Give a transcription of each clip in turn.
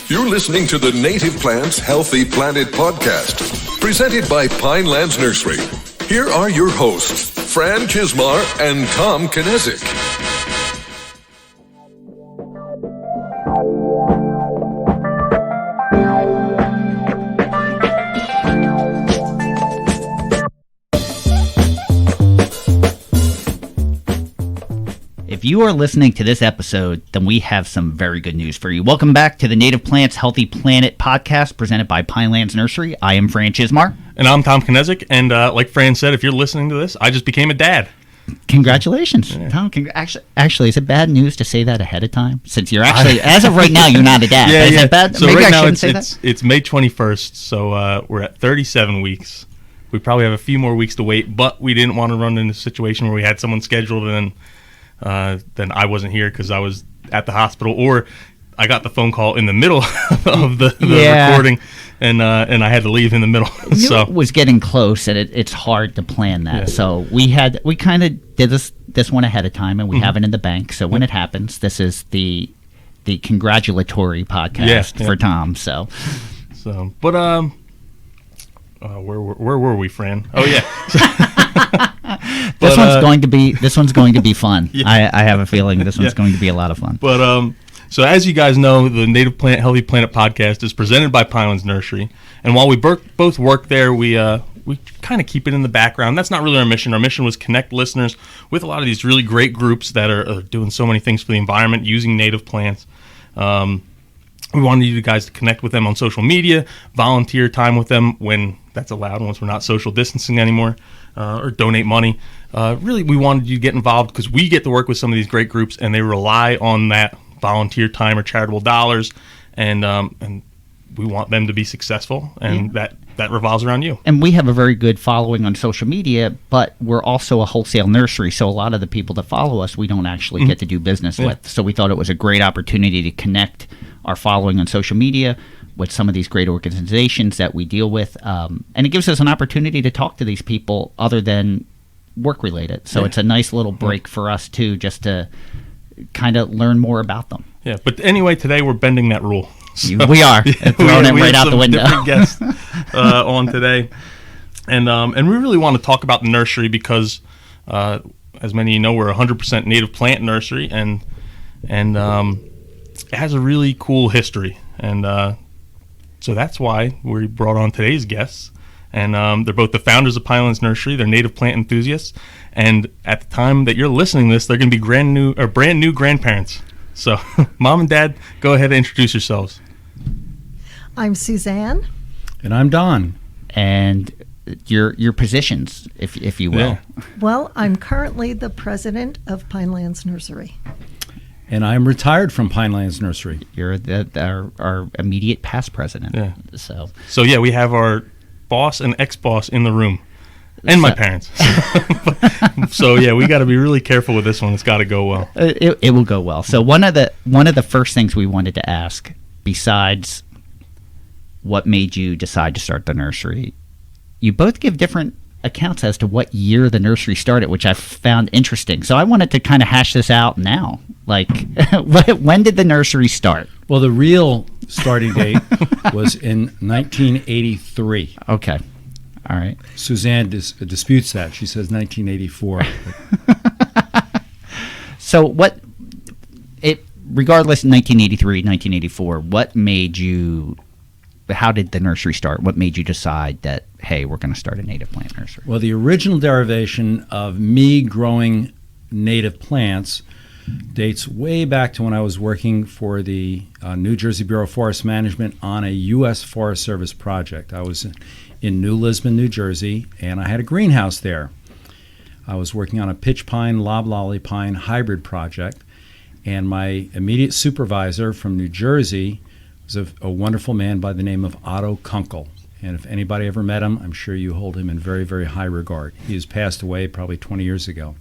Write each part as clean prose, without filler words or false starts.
You're listening to the Native Plants Healthy Planet podcast, presented by Pinelands Nursery. Here are your hosts, Fran Chismar and Tom Kinezic. If you are listening to this episode, then we have some very good news for you. Welcome back to the Native Plants Healthy Planet podcast presented by Pinelands Nursery. I am Fran Chismar. And I'm Tom Kinezic. And like Fran said, if you're listening to this, I just became a dad. Congratulations, yeah. Tom. Actually, is it bad news to say that ahead of time? Since you're actually, as of right now, you're not a dad. Yeah, is yeah. it bad? So Maybe right I now shouldn't say that. It's May 21st, so we're at 37 weeks. We probably have a few more weeks to wait, but we didn't want to run into a situation where we had someone scheduled and then I wasn't here because I was at the hospital, or I got the phone call in the middle of the recording, and I had to leave in the middle. So it was getting close, and it's hard to plan that. Yeah. So we kind of did this one ahead of time, and we have it in the bank. So when it happens, this is the congratulatory podcast for Tom. So but where were we, Fran? Oh yeah. This one's going to be fun. Yeah. I have a feeling this one's going to be a lot of fun. But so as you guys know, the Native Plant Healthy Planet podcast is presented by Pinelands Nursery, and while we both work there, we kind of keep it in the background. That's not really our mission. Our mission was connect listeners with a lot of these really great groups that are doing so many things for the environment using native plants. We wanted you guys to connect with them on social media, volunteer time with them when that's allowed, once we're not social distancing anymore, or donate money. Really, we wanted you to get involved because we get to work with some of these great groups, and they rely on that volunteer time or charitable dollars, and we want them to be successful, and that revolves around you. And we have a very good following on social media, but we're also a wholesale nursery, so a lot of the people that follow us, we don't actually get to do business with. So we thought it was a great opportunity to connect our following on social media with some of these great organizations that we deal with, and it gives us an opportunity to talk to these people other than work-related. So it's a nice little break for us, too, just to kind of learn more about them. Yeah, but anyway, today we're bending that rule. So, we are. Throwing it right out the window. Different guests on today. And we really want to talk about the nursery because, as many of you know, we're a 100% native plant nursery, and it has a really cool history. And so that's why we brought on today's guests. And they're both the founders of Pinelands Nursery. They're native plant enthusiasts. And at the time that you're listening to this, they're going to be brand new grandparents. So, Mom and Dad, go ahead and introduce yourselves. I'm Suzanne. And I'm Don. And your positions, if you will. Yeah. Well, I'm currently the president of Pinelands Nursery. And I'm retired from Pinelands Nursery. You're our immediate past president. Yeah. So yeah, we have our boss and ex-boss in the room. And my parents. So yeah, we got to be really careful with this one. It's got to go well. It will go well. So one of the first things we wanted to ask, besides what made you decide to start the nursery, you both give different accounts as to what year the nursery started, which I found interesting. So I wanted to kind of hash this out now. Like, when did the nursery start? Well, the real starting date was in 1983. Okay. All right. Suzanne disputes that. She says 1984. So regardless, 1983, 1984, how did the nursery start? What made you decide that, hey, we're going to start a native plant nursery? Well, the original derivation of me growing native plants dates way back to when I was working for the New Jersey Bureau of Forest Management on a U.S. Forest Service project. I was in New Lisbon, New Jersey, and I had a greenhouse there. I was working on a pitch pine, loblolly pine hybrid project, and my immediate supervisor from New Jersey was a wonderful man by the name of Otto Kunkel. And if anybody ever met him, I'm sure you hold him in very, very high regard. He has passed away probably 20 years ago.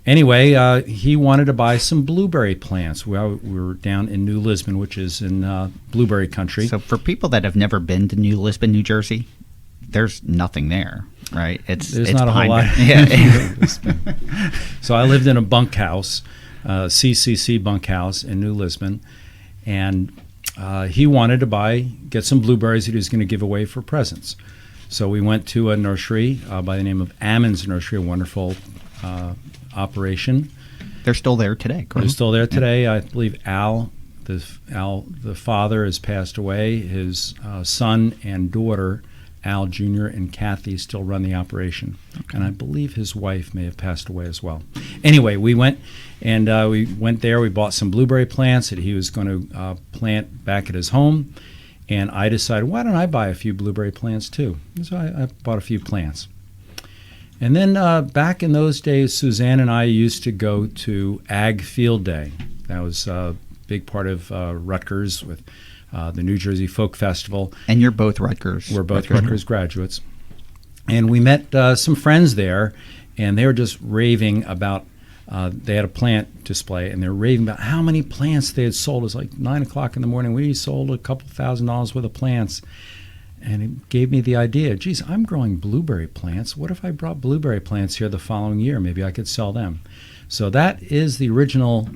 Anyway, he wanted to buy some blueberry plants. We were down in New Lisbon, which is in blueberry country. So for people that have never been to New Lisbon, New Jersey, there's nothing there, right? It's not a whole lot. Yeah. So I lived in a bunkhouse, CCC bunkhouse in New Lisbon, and he wanted to get some blueberries that he was going to give away for presents. So we went to a nursery by the name of Pinelands Nursery, a wonderful operation. They're still there today, correct? They're still there today. I believe Al, the father, has passed away. His son and daughter, Al Jr. and Kathy, still run the operation. Okay. And I believe his wife may have passed away as well. Anyway, we went there. We bought some blueberry plants that he was going to plant back at his home. And I decided, why don't I buy a few blueberry plants too? So I bought a few plants. And then back in those days, Suzanne and I used to go to Ag Field Day. That was a big part of Rutgers with the New Jersey Folk Festival. And you're both Rutgers. We're both Rutgers graduates. And we met some friends there, and they were just raving about, they had a plant display, and they were raving about how many plants they had sold. It was like 9 o'clock in the morning. We sold a couple $1,000s worth of plants. And it gave me the idea, geez, I'm growing blueberry plants. What if I brought blueberry plants here the following year? Maybe I could sell them. So that is the original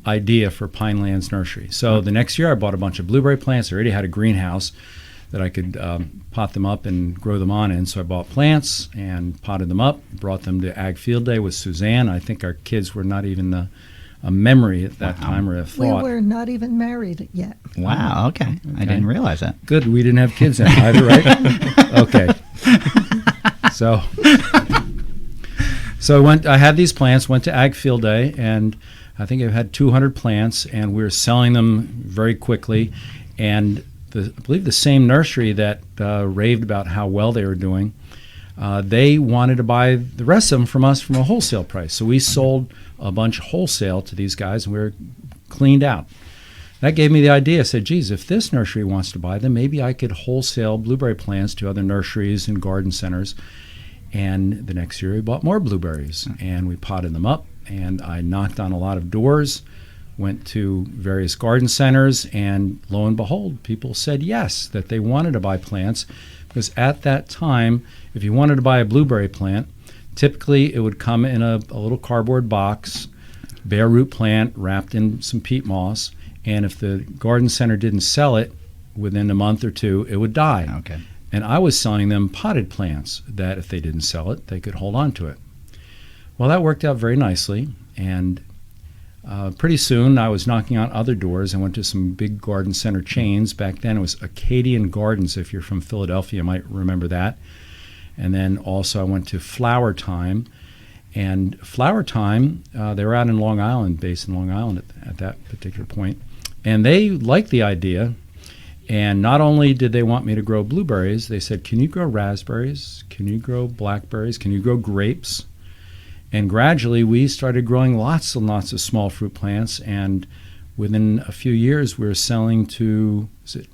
idea for Pinelands Nursery. So the next year I bought a bunch of blueberry plants. I already had a greenhouse that I could pot them up and grow them on in. So I bought plants and potted them up, brought them to Ag Field Day with Suzanne. I think our kids were not even a memory at that time or a thought. We were not even married yet. Wow, okay. I didn't realize that. Good, we didn't have kids then either, right? Okay. So I had these plants, went to Ag Field Day, and I think I had 200 plants, and we were selling them very quickly. And I believe the same nursery that raved about how well they were doing, they wanted to buy the rest of them from us from a wholesale price. So we sold a bunch wholesale to these guys, and we were cleaned out. That gave me the idea. I said, geez, if this nursery wants to buy them, maybe I could wholesale blueberry plants to other nurseries and garden centers. And the next year we bought more blueberries, and we potted them up, and I knocked on a lot of doors, went to various garden centers, and lo and behold, people said yes, that they wanted to buy plants, because at that time, if you wanted to buy a blueberry plant, typically it would come in a little cardboard box, bare root plant wrapped in some peat moss, and if the garden center didn't sell it within a month or two, it would die. Okay. And I was selling them potted plants that if they didn't sell it, they could hold on to it. Well, that worked out very nicely, and pretty soon I was knocking on other doors. I went to some big garden center chains. Back then it was Acadian Gardens. If you're from Philadelphia, you might remember that. And then also I went to Flower Time. And Flower Time, they were out in Long Island, based in Long Island at that particular point. And they liked the idea. And not only did they want me to grow blueberries, they said, can you grow raspberries? Can you grow blackberries? Can you grow grapes? And gradually we started growing lots and lots of small fruit plants. And within a few years, we were selling to, is it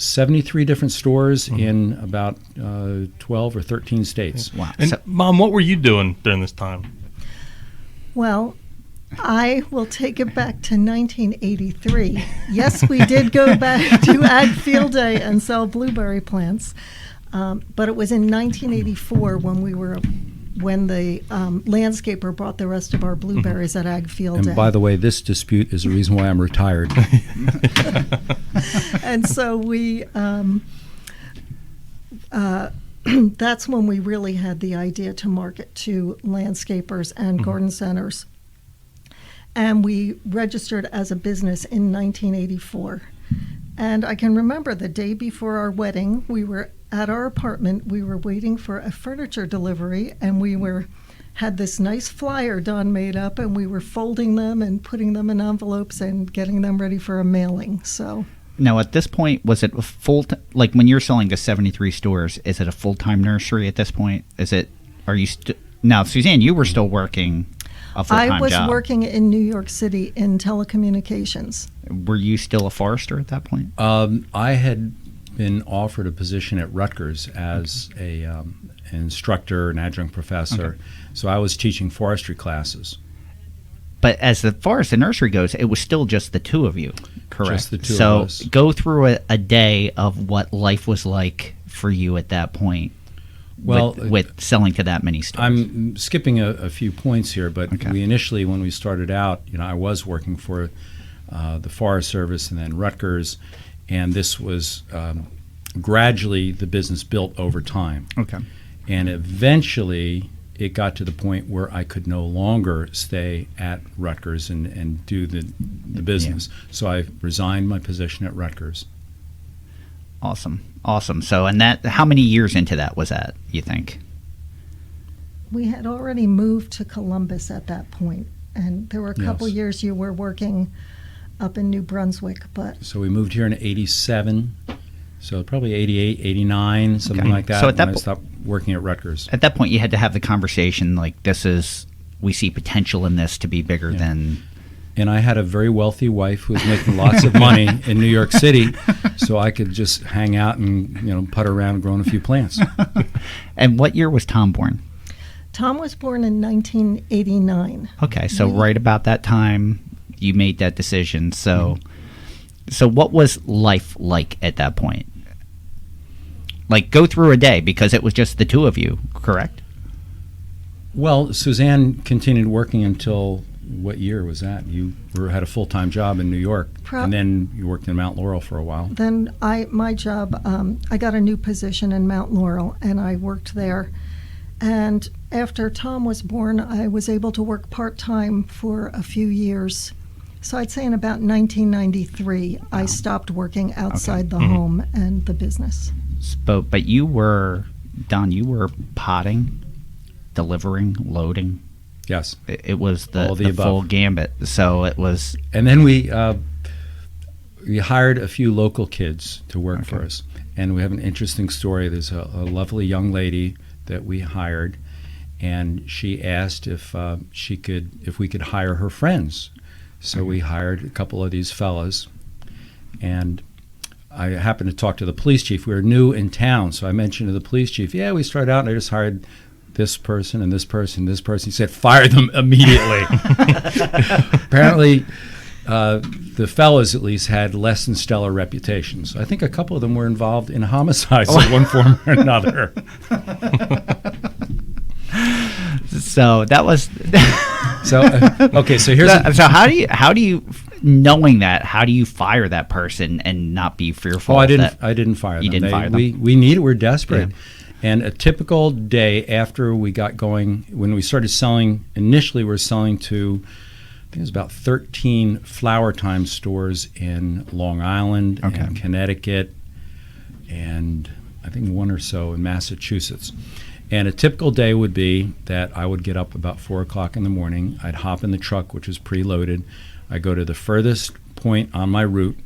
73 different stores in about 12 or 13 states. Wow. And Mom, what were you doing during this time? Well, I will take it back to 1983. Yes, we did go back to Ag Field Day and sell blueberry plants, but it was in 1984 when the landscaper brought the rest of our blueberries at Ag Field Day. And by the way, this dispute is the reason why I'm retired. And so that's when we really had the idea to market to landscapers and garden centers. And we registered as a business in 1984. And I can remember the day before our wedding, we were at our apartment, we were waiting for a furniture delivery, and we had this nice flyer Don made up, and we were folding them and putting them in envelopes and getting them ready for a mailing. So now, at this point, was it a like when you're selling to 73 stores, is it a full-time nursery at this point? Now, Suzanne, you were still working a full-time job. I was working in New York City in telecommunications. Were you still a forester at that point? I had been offered a position at Rutgers as an instructor, an adjunct professor. Okay. So I was teaching forestry classes. But as far as the nursery goes, it was still just the two of you, correct? Just the two of us. So go through a day of what life was like for you at that point. Well, with selling to that many stores. I'm skipping a few points here, but okay. we initially, when we started out, I was working for the Forest Service, and then Rutgers. And this was gradually the business built over time. Okay. And eventually it got to the point where I could no longer stay at Rutgers and do the business. Yeah. So I resigned my position at Rutgers. Awesome. So, and that, how many years into that was that, you think? We had already moved to Columbus at that point, and there were a couple years you were working up in New Brunswick. But so we moved here in 87, so probably 88, 89, something like that. So at that when I stopped working at Rutgers. At that point, you had to have the conversation like, we see potential in this to be bigger than... And I had a very wealthy wife who was making lots of money in New York City, so I could just hang out and putter around growing a few plants. And what year was Tom born? Tom was born in 1989. Okay, so right about that time, you made that decision. So, so what was life like at that point? Like, go through a day, because it was just the two of you, correct? Well, Suzanne continued working until... What year was that? You had a full-time job in New York, and then you worked in Mount Laurel for a while. Then my job, I got a new position in Mount Laurel, and I worked there. And after Tom was born, I was able to work part-time for a few years. So I'd say in about 1993, I stopped working outside the home and the business. But you were, Don, you were potting, delivering, loading. Yes. It was the above. Full gambit. So it was... And then we hired a few local kids to work for us. And we have an interesting story. There's a lovely young lady that we hired, and she asked if we could hire her friends. So we hired a couple of these fellas, and I happened to talk to the police chief. We were new in town, so I mentioned to the police chief, we started out and I just hired this person and this person and this person. He said, fire them immediately. Apparently, the fellows at least had less than stellar reputations. I think a couple of them were involved in homicides in one form or another. So that was... So here's... So how do you, knowing that, how do you fire that person and not be fearful? I didn't fire them. You didn't fire them? We're desperate. Yeah. And a typical day after we got going, when we started selling, initially we were selling to, I think it was about 13 Flower Time stores in Long Island and Connecticut, and I think one or so in Massachusetts. And a typical day would be that I would get up about 4 o'clock in the morning. I'd hop in the truck, which was preloaded. I'd go to the furthest point on my route,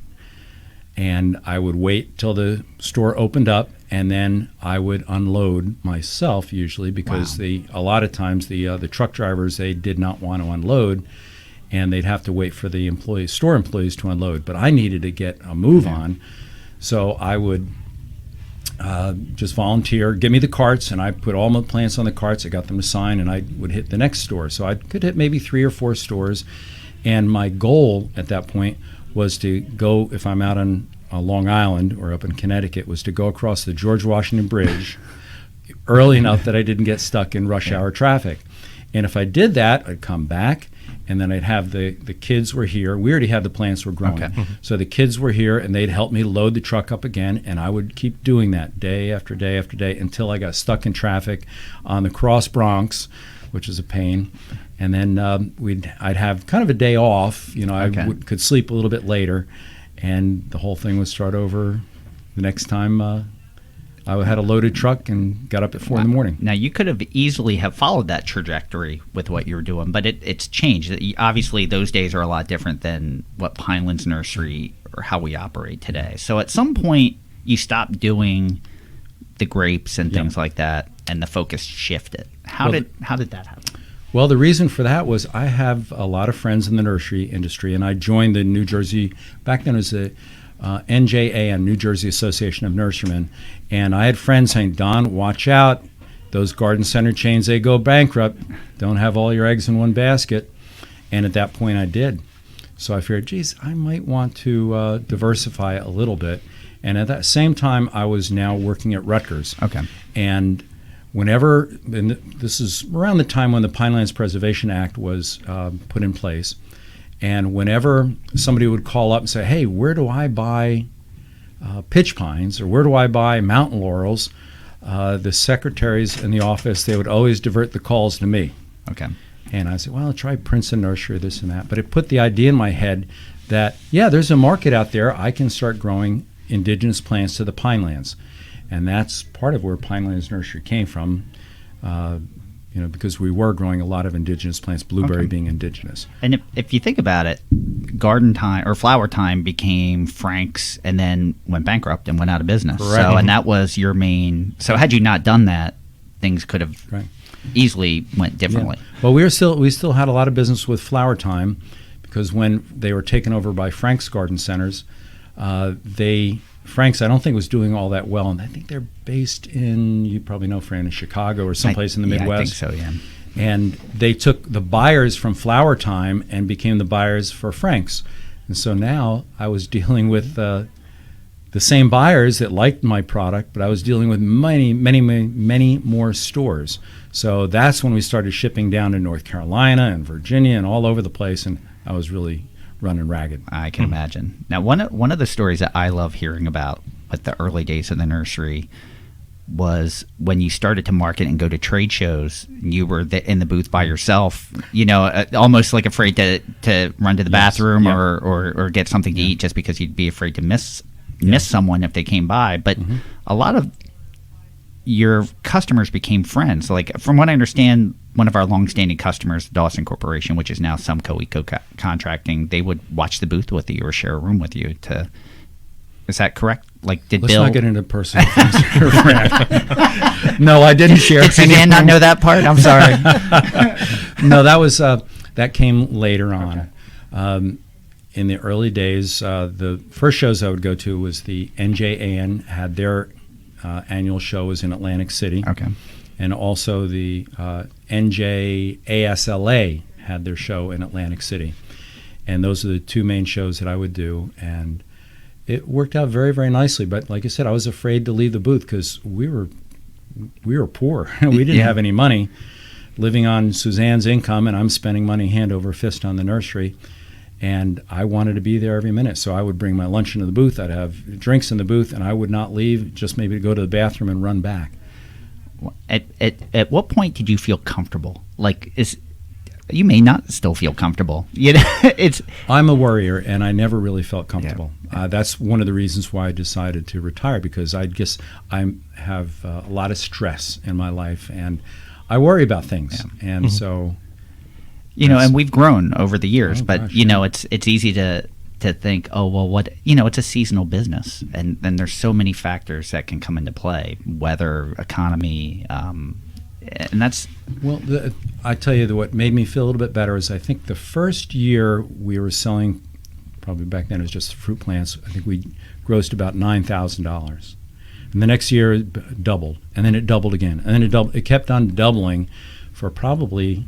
and I would wait till the store opened up, and then I would unload myself usually, because a lot of times the truck drivers, they did not want to unload, and they'd have to wait for the store employees to unload. But I needed to get a move on, so I would just volunteer, give me the carts, and I put all my plants on the carts. I got them to sign, and I would hit the next store. So I could hit maybe 3 or 4 stores, and my goal at that point was to go, if I'm out on Long Island or up in Connecticut, was to go across the George Washington Bridge early enough that I didn't get stuck in rush hour traffic. And if I did that, I'd come back, and then I'd have the kids were here. We already had the plants were growing. So the kids were here, and they'd help me load the truck up again, and I would keep doing that day after day after day until I got stuck in traffic on the Cross Bronx, which is a pain. And then I'd have kind of a day off. I could sleep a little bit later, and the whole thing would start over the next time I had a loaded truck and got up at 4 in the morning. Now, you could have easily have followed that trajectory with what you were doing, but it's changed. Obviously, those days are a lot different than what Pinelands Nursery or how we operate today. So at some point, you stopped doing the grapes and things like that, and the focus shifted. How did that happen? Well, the reason for that was I have a lot of friends in the nursery industry, and I joined the New Jersey, back then it was the NJA, New Jersey Association of Nurserymen, and I had friends saying, Don, watch out, those garden center chains, they go bankrupt. Don't have all your eggs in one basket. And at that point I did. So I figured, geez, I might want to diversify a little bit. And at that same time, I was now working at Rutgers. And this is around the time when the Pinelands Preservation Act was put in place, And whenever somebody would call up and say, hey, where do I buy pitch pines, or where do I buy mountain laurels, the secretaries in the office, they would always divert the calls to me. Okay. And I said, well, try Princeton Nursery, this and that. But it put the idea in my head that, yeah, there's a market out there. I can start growing indigenous plants to the Pinelands. And that's part of where Pinelands Nursery came from, because we were growing a lot of indigenous plants, blueberry being indigenous. And if you think about it, Garden Time or Flower Time became Frank's and then went bankrupt and went out of business. Correct. So, and that was your main. So had you not done that, things could have easily went differently. Yeah. Well, we still had a lot of business with Flower Time, because when they were taken over by Frank's Garden Centers, Frank's, I don't think, was doing all that well, and I think they're based in, you probably know, Fran, in Chicago or someplace in the Midwest. I think so, yeah. And they took the buyers from Flower Time and became the buyers for Frank's. And so now I was dealing with the same buyers that liked my product, but I was dealing with many more stores. So that's when we started shipping down to North Carolina and Virginia and all over the place, and I was really running ragged. I can imagine. Now, one of the stories that I love hearing about with the early days of the nursery was when you started to market and go to trade shows. You were in the booth by yourself, almost like afraid to run to the bathroom or get something to eat, just because you'd be afraid to miss someone if they came by. But a lot of your customers became friends. Like, from what I understand, one of our longstanding customers, Dawson Corporation, which is now Sumco Eco Contracting, they would watch the booth with you or share a room with you. Is that correct? Like, Let's not get into personal things. No, I didn't share. Did Suzanne not know that part? I'm sorry. No, that came later on. Okay. In the early days, the first shows I would go to was the NJAN had their annual show was in Atlantic City. Okay. And also the NJASLA had their show in Atlantic City. And those are the two main shows that I would do. And it worked out very, very nicely. But like I said, I was afraid to leave the booth because we were poor. We didn't have any money, living on Suzanne's income, and I'm spending money hand over fist on the nursery. And I wanted to be there every minute. So I would bring my lunch into the booth. I'd have drinks in the booth, and I would not leave, just maybe to go to the bathroom and run back. At what point did you feel comfortable? Like, you may not still feel comfortable. I'm a worrier, and I never really felt comfortable. Yeah. That's one of the reasons why I decided to retire, because I guess I have a lot of stress in my life, and I worry about things. Yeah. And so, and we've grown over the years, it's easy to think, oh, well, what, it's a seasonal business, and then there's so many factors that can come into play, weather, economy, and that's... Well, I tell you, what made me feel a little bit better is I think the first year we were selling, probably back then it was just fruit plants, I think we grossed about $9,000. And the next year it doubled, and then it doubled again, and then it doubled. It kept on doubling for probably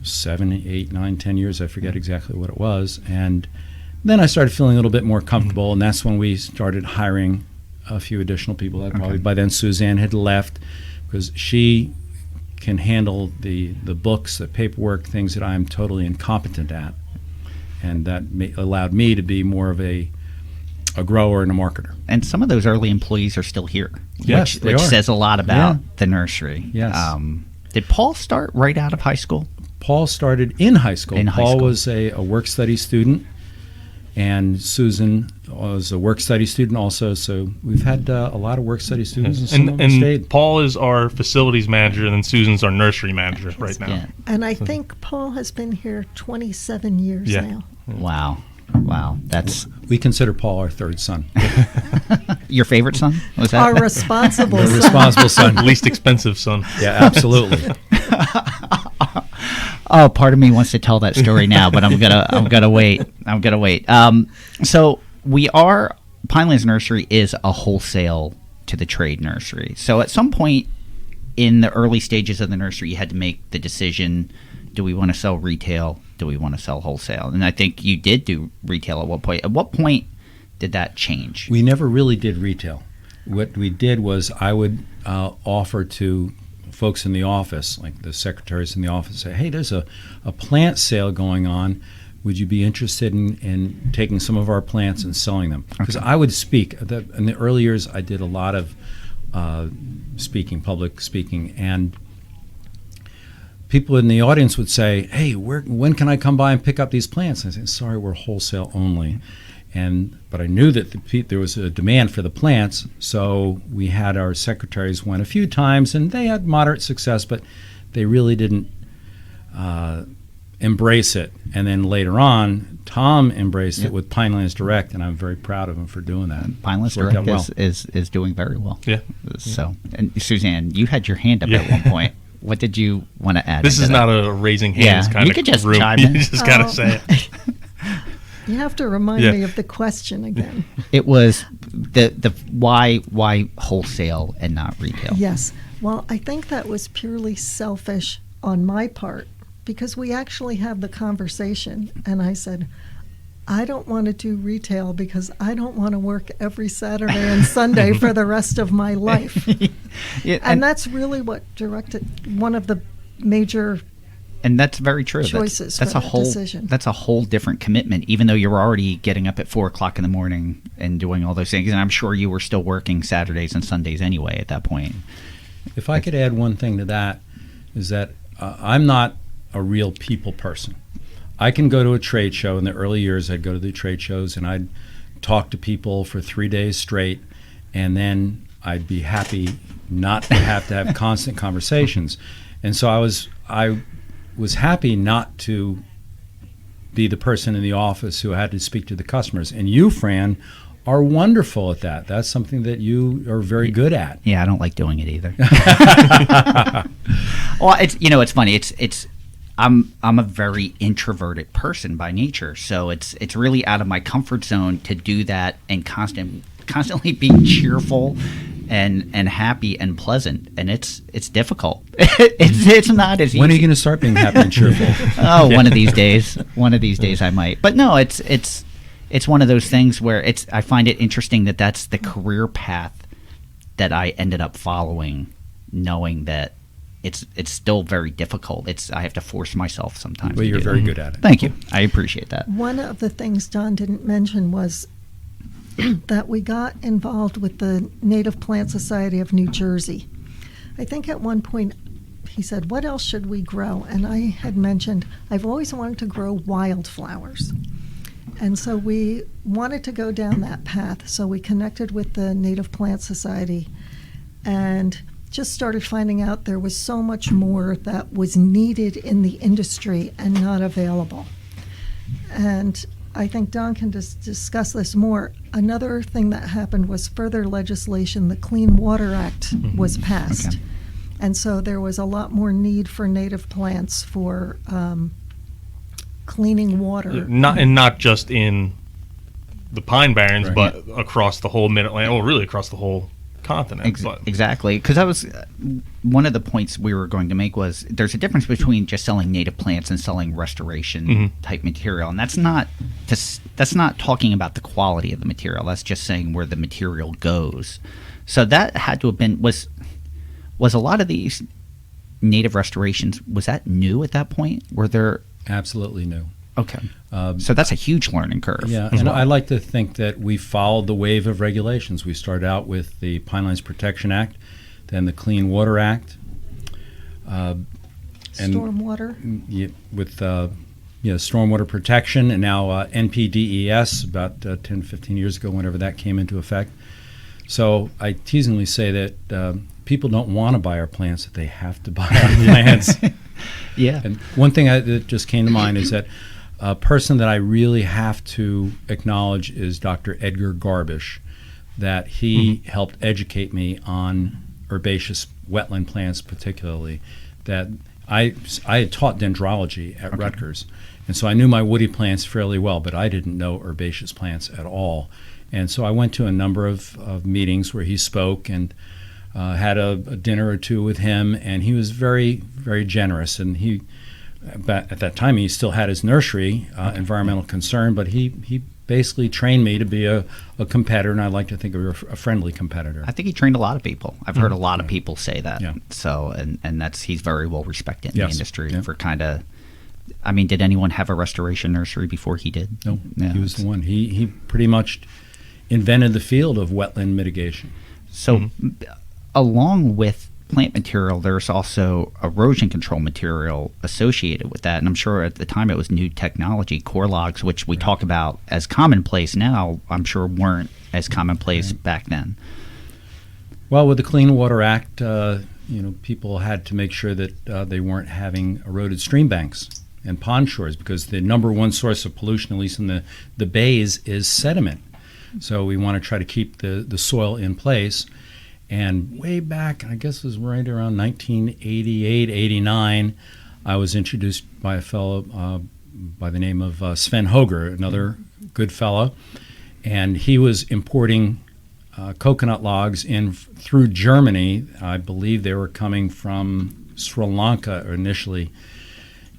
7, 8, 9, 10 years. I forget exactly what it was. And then I started feeling a little bit more comfortable, and that's when we started hiring a few additional people. Probably by then Suzanne had left, because she can handle the books, the paperwork, things that I'm totally incompetent at. And that allowed me to be more of a grower and a marketer. And some of those early employees are still here, which says a lot about the nursery. Yes. Did Paul start right out of high school? Paul started in high school. Paul was a work-study student, and Susan was a work-study student also. So we've had a lot of work-study students, and some of them stayed. Paul is our facilities manager, and then Susan's our nursery manager right now. Yeah. And I think Paul has been here 27 years now. Wow. We consider Paul our third son. Your favorite son? Was that our responsible son? Responsible son, least expensive son. Yeah, absolutely. Oh, part of me wants to tell that story now, but I'm gonna wait. So Pinelands Nursery is a wholesale to the trade nursery. So at some point in the early stages of the nursery, you had to make the decision: do we want to sell retail? Do we want to sell wholesale? And I think you did do retail at one point. At what point did that change? We never really did retail. What we did was I would offer to folks in the office, like the secretaries in the office, say, hey, there's a plant sale going on. would you be interested in taking some of our plants and selling them? Because I would speak. In the early years, I did a lot of public speaking, and people in the audience would say, "Hey, when can I come by and pick up these plants?" And I said, "Sorry, we're wholesale only." But I knew that there was a demand for the plants, so we had our secretaries went a few times, and they had moderate success, but they really didn't embrace it. And then later on, Tom embraced it with Pinelands Direct, and I'm very proud of him for doing that. Pinelands Direct is doing very well. Yeah. So, and Suzanne, you had your hand up at one point. What did you want to add? This is not a raising hands kind you of could just room. chime in. You just got to say it. You have to remind me of the question again. It was the why wholesale and not retail? Yes. Well, I think that was purely selfish on my part, because we actually had the conversation, and I said, I don't want to do retail because I don't want to work every Saturday and Sunday for the rest of my life. And that's really what directed one of the major and that's very true. Choices that's for a that whole decision. That's a whole different commitment, even though you're already getting up at 4:00 in the morning and doing all those things. And I'm sure you were still working Saturdays and Sundays anyway at that point. If I could add one thing to that, is that I'm not a real people person. I can go to a trade show. In the early years, I'd go to the trade shows and I'd talk to people for 3 days straight, and then I'd be happy not to have constant conversations. And so I was happy not to be the person in the office who had to speak to the customers. And you, Fran, are wonderful at that. That's something that you are very good at. Yeah, I don't like doing it either. Well, it's funny. I'm a very introverted person by nature, so it's really out of my comfort zone to do that and constantly being cheerful and happy and pleasant, and it's difficult. it's not as easy. When are you going to start being happy and cheerful? Oh, one of these days. One of these days I might. But no, it's one of those things where I find it interesting that that's the career path that I ended up following, knowing that it's still very difficult. I have to force myself sometimes. Well, you're very good at it. Thank you. I appreciate that. One of the things Don didn't mention was that we got involved with the Native Plant Society of New Jersey. I think at one point he said, what else should we grow? And I had mentioned, I've always wanted to grow wildflowers. And so we wanted to go down that path. So we connected with the Native Plant Society and just started finding out there was so much more that was needed in the industry and not available. And I think Don can discuss this more. Another thing that happened was further legislation. The Clean Water Act was passed. Okay. And so there was a lot more need for native plants for cleaning water. Not just in the Pine Barrens, but across the whole Mid-Atlantic, well, really across the whole continent. Exactly, because that was one of the points we were going to make was there's a difference between just selling native plants and selling restoration type material, and that's not talking about the quality of the material. That's just saying where the material goes. So that had to have been was a lot of these native restorations, was that new at that point? Were there absolutely new? Okay. So that's a huge learning curve. Yeah, and I like to think that we followed the wave of regulations. We started out with the Pinelands Protection Act, then the Clean Water Act. Stormwater. With stormwater protection, and now NPDES about 10, 15 years ago, whenever that came into effect. So I teasingly say that people don't want to buy our plants, that they have to buy our plants. Yeah. And one thing that just came to mind is that a person that I really have to acknowledge is Dr. Edgar Garbish, that he helped educate me on herbaceous wetland plants particularly. That I had taught dendrology at Rutgers, and so I knew my woody plants fairly well, but I didn't know herbaceous plants at all. And so I went to a number of meetings where he spoke and had a dinner or two with him, and he was very, very generous. And at that time, he still had his nursery, environmental concern, but he basically trained me to be a competitor, and I like to think of a friendly competitor. I think he trained a lot of people. I've heard a lot of people say that. Yeah. So, and he's very well respected in the industry for kind of I mean, did anyone have a restoration nursery before he did? No, Yeah, he was the one. He pretty much invented the field of wetland mitigation. So, along with plant material, there's also erosion control material associated with that. And I'm sure at the time it was new technology. Core logs, which we talk about as commonplace now, I'm sure weren't as commonplace back then. Well, with the Clean Water Act, people had to make sure that they weren't having eroded stream banks and pond shores, because the number one source of pollution, at least in the bays, is sediment. So we want to try to keep the soil in place. And way back, I guess it was right around 1988, 89, I was introduced by a fellow by the name of Sven Hoger, another good fellow. And he was importing coconut logs in through Germany. I believe they were coming from Sri Lanka initially.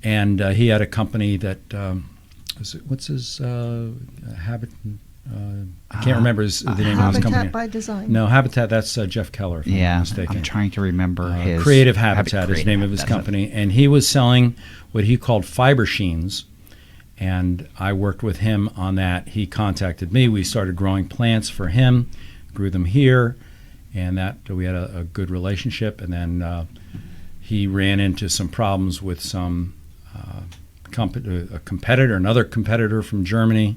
And he had a company that, what's his habit? I can't remember the name of his company. Habitat by Design. No, Habitat, that's Jeff Keller, if I'm not mistaken. I'm trying to remember his... Creative Habitat is the name of his company. And he was selling what he called fiber sheens. And I worked with him on that. He contacted me. We started growing plants for him, grew them here, and that we had a good relationship. And then he ran into some problems with some another competitor from Germany,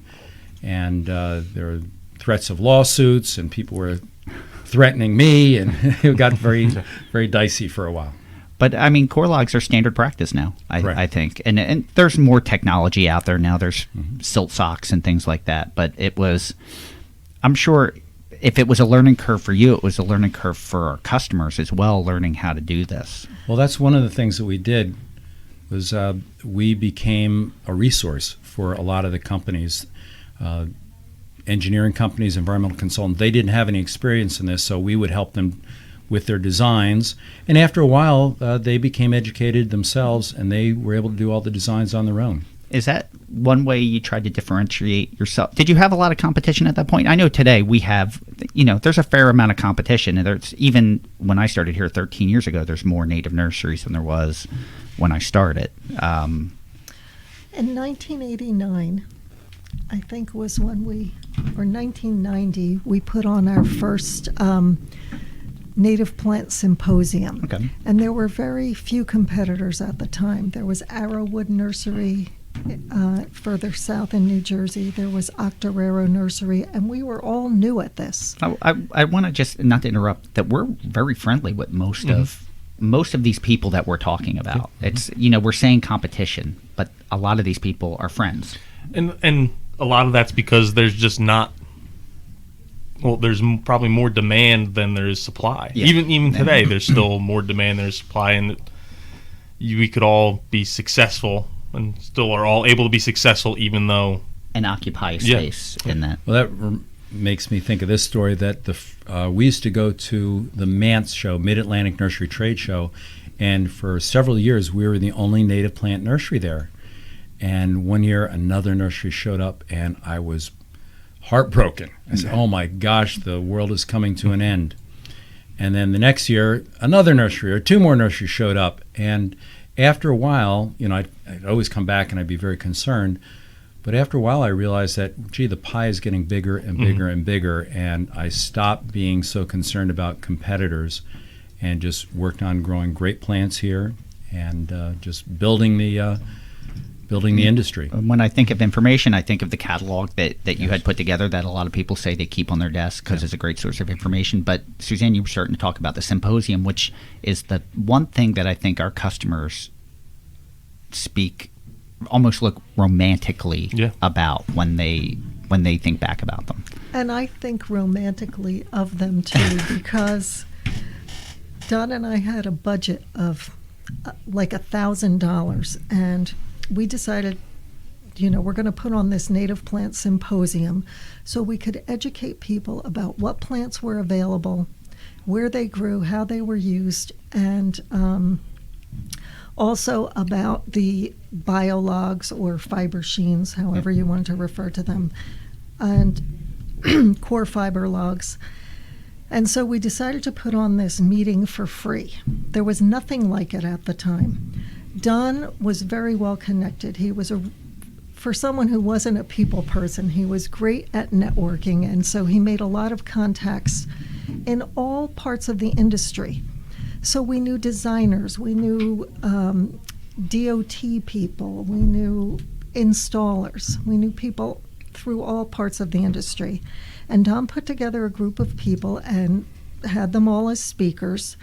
and there were threats of lawsuits, and people were threatening me, and it got very, very dicey for a while. But, I mean, core logs are standard practice now, I think. And there's more technology out there now. There's silt socks and things like that. But it was, I'm sure if it was a learning curve for you, it was a learning curve for our customers as well, learning how to do this. Well, that's one of the things that we did was we became a resource for a lot of the companies, engineering companies, environmental consultants. They didn't have any experience in this, so we would help them with their designs. And after a while, they became educated themselves, and they were able to do all the designs on their own. Is that one way you tried to differentiate yourself? Did you have a lot of competition at that point? I know today we have, there's a fair amount of competition. And there's, even when I started here 13 years ago, there's more native nurseries than there was when I started. In 1989, I think was when 1990, we put on our first native plant symposium. Okay. And there were very few competitors at the time. There was Arrowwood Nursery further south in New Jersey. There was Octoraro Nursery, and we were all new at this. I want to just, not to interrupt, that we're very friendly with most of these people that we're talking about. It's, we're saying competition, but a lot of these people are friends. And a lot of that's because there's just not, there's probably more demand than there is supply. Yeah. Even today, there's still more demand than there's supply, and we could all be successful and still are all able to be successful, even though... And occupy a space in that. Well, that makes me think of this story, that we used to go to the MANTS show, Mid-Atlantic Nursery Trade Show, and for several years, we were the only native plant nursery there. And one year, another nursery showed up, and I was heartbroken. I said, oh my gosh, the world is coming to an end. And then the next year, another nursery or two more nurseries showed up. And after a while, I'd always come back and I'd be very concerned. But after a while, I realized that, the pie is getting bigger and bigger and bigger. And I stopped being so concerned about competitors and just worked on growing great plants here and just building the industry. When I think of information, I think of the catalog that you had put together that a lot of people say they keep on their desk because it's a great source of information. But Suzanne, you were starting to talk about the symposium, which is the one thing that I think our customers almost look romantically about when they think back about them. And I think romantically of them too, because Don and I had a budget of like $1,000, and we decided, we're going to put on this native plant symposium so we could educate people about what plants were available, where they grew, how they were used, and also about the biologs or fiber sheens, however you want to refer to them, and core fiber logs. And so we decided to put on this meeting for free. There was nothing like it at the time. Don was very well connected. He was for someone who wasn't a people person, he was great at networking, and so he made a lot of contacts in all parts of the industry. So we knew designers, we knew DOT people, we knew installers, we knew people through all parts of the industry. And Don put together a group of people and had them all as speakers,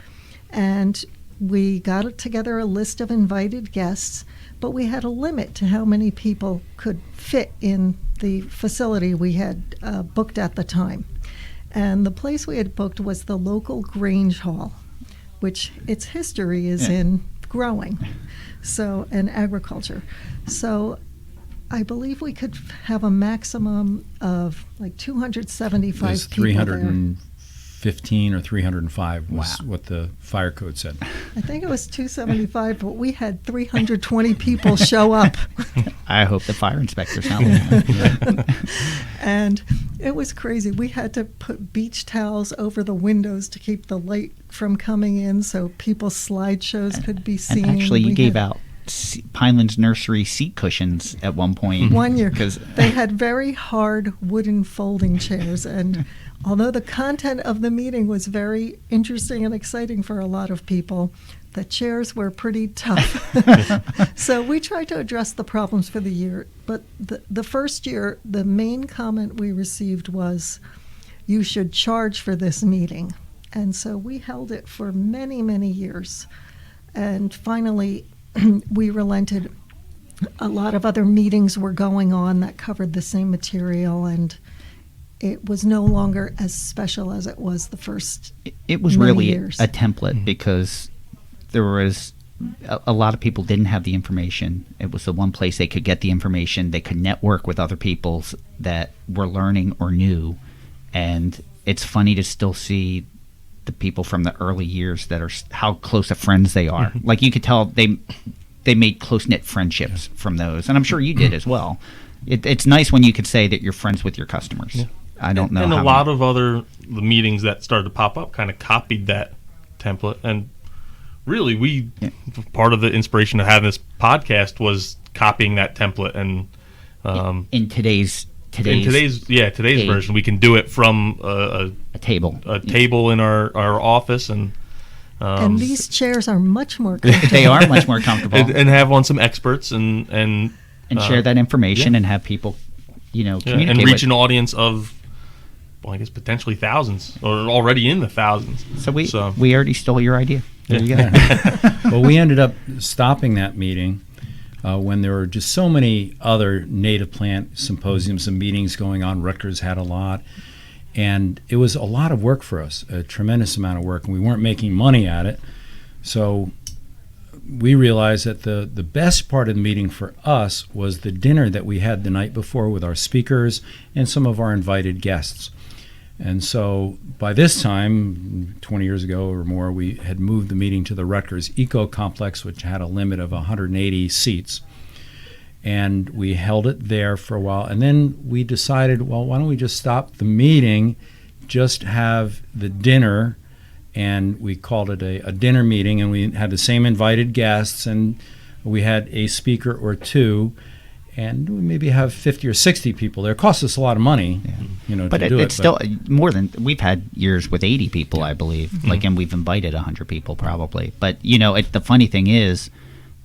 and we got together a list of invited guests, but we had a limit to how many people could fit in the facility we had booked at the time. And the place we had booked was the local Grange Hall, which its history is in growing, and agriculture. So I believe we could have a maximum of like 275 people 315 or 305 was what the fire code said. I think it was 275, but we had 320 people show up. I hope the fire inspector's not listening. And it was crazy. We had to put beach towels over the windows to keep the light from coming in so people's slideshows could be seen. And actually, you gave out Pinelands Nursery seat cushions at one point. One year. They had very hard wooden folding chairs, and although the content of the meeting was very interesting and exciting for a lot of people, the chairs were pretty tough. So we tried to address the problems for the year, but the first year, the main comment we received was, you should charge for this meeting. And so we held it for many, many years. And finally, we relented. A lot of other meetings were going on that covered the same material, and it was no longer as special as it was the first It was many really years. a template because there was a lot of people didn't have the information. It was the one place they could get the information. They could network with other people that were learning or new. And it's funny to still see the people from the early years that are how close of friends they are. Like you could tell they made close-knit friendships from those. And I'm sure you did as well. It's nice when you could say that you're friends with your customers. Yeah. I don't know. And how a lot of the meetings that started to pop up kind of copied that template. And really, part of the inspiration of having this podcast was copying that template. And in today's version, we can do it from a table in our office, and these chairs are much more comfortable. They are much more comfortable, and have on some experts and share that information and have people, communicate and reach with. an audience of, well, I guess potentially thousands or already in the thousands. So we already stole your idea. There you go. Well, we ended up stopping that meeting when there were just so many other native plant symposiums and meetings going on. Rutgers had a lot. And it was a lot of work for us, a tremendous amount of work, and we weren't making money at it. So we realized that the best part of the meeting for us was the dinner that we had the night before with our speakers and some of our invited guests. And so by this time, 20 years ago or more, we had moved the meeting to the Rutgers Eco Complex, which had a limit of 180 seats. And we held it there for a while. And then we decided, well, why don't we just stop the meeting, just have the dinner, and we called it a dinner meeting, and we had the same invited guests, and we had a speaker or two, and we maybe have 50 or 60 people there. It cost us a lot of money, but to do it. It's still more than, we've had years with 80 people, I believe. Mm-hmm. And we've invited 100 people probably. But, the funny thing is,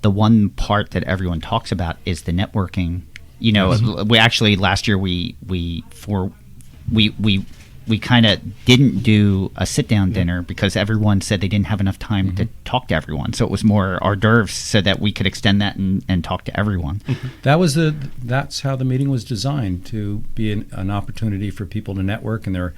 the one part that everyone talks about is the networking. We actually last year we kind of didn't do a sit down dinner because everyone said they didn't have enough time to talk to everyone. So it was more hors d'oeuvres so that we could extend that and talk to everyone. That's how the meeting was designed, to be an opportunity for people to network. And there are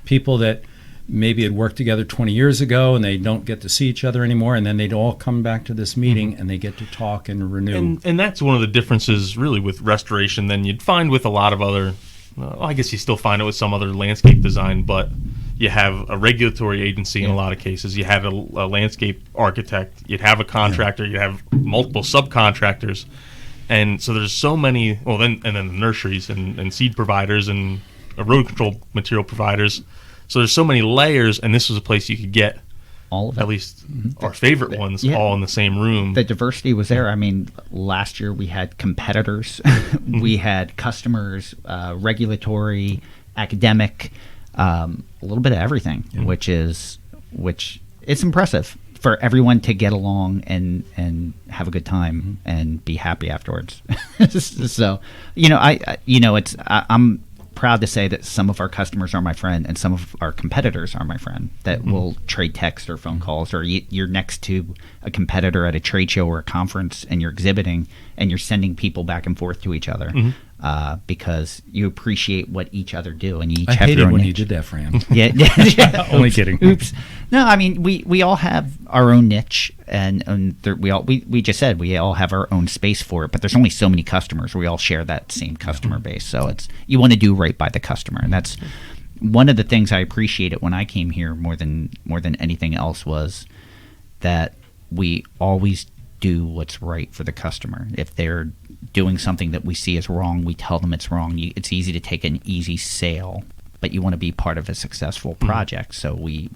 people that maybe had worked together 20 years ago and they don't get to see each other anymore, and then they'd all come back to this meeting and they get to talk and renew. And that's one of the differences really with restoration than you'd find with a lot of other, I guess you still find it with some other landscape design, but you have a regulatory agency in a lot of cases. You have a landscape architect, you'd have a contractor, you have multiple subcontractors. And so there's so many, and then the nurseries and seed providers and erosion control material providers. So there's so many layers, and this was a place you could get all of it. At least our favorite ones, all in the same room. The diversity was there. I mean, last year we had competitors, we had customers, regulatory, academic, a little bit of everything, which it's impressive for everyone to get along and have a good time and be happy afterwards. So, I'm proud to say that some of our customers are my friend and some of our competitors are my friend that will trade text or phone calls, or you're next to a competitor at a trade show or a conference and you're exhibiting and you're sending people back and forth to each other because you appreciate what each other do and you each have your own when niche. you did that, Fran. Yeah. Only kidding. Oops. No, I mean we all have our own niche, and we just said we all have our own space for it. But there's only so many customers. We all share that same customer base, so it's you want to do right by the customer, and that's one of the things I appreciated when I came here more than anything else was that we always do what's right for the customer. If they're doing something that we see as wrong, we tell them it's wrong. It's easy to take an easy sale, but you want to be part of a successful project. So we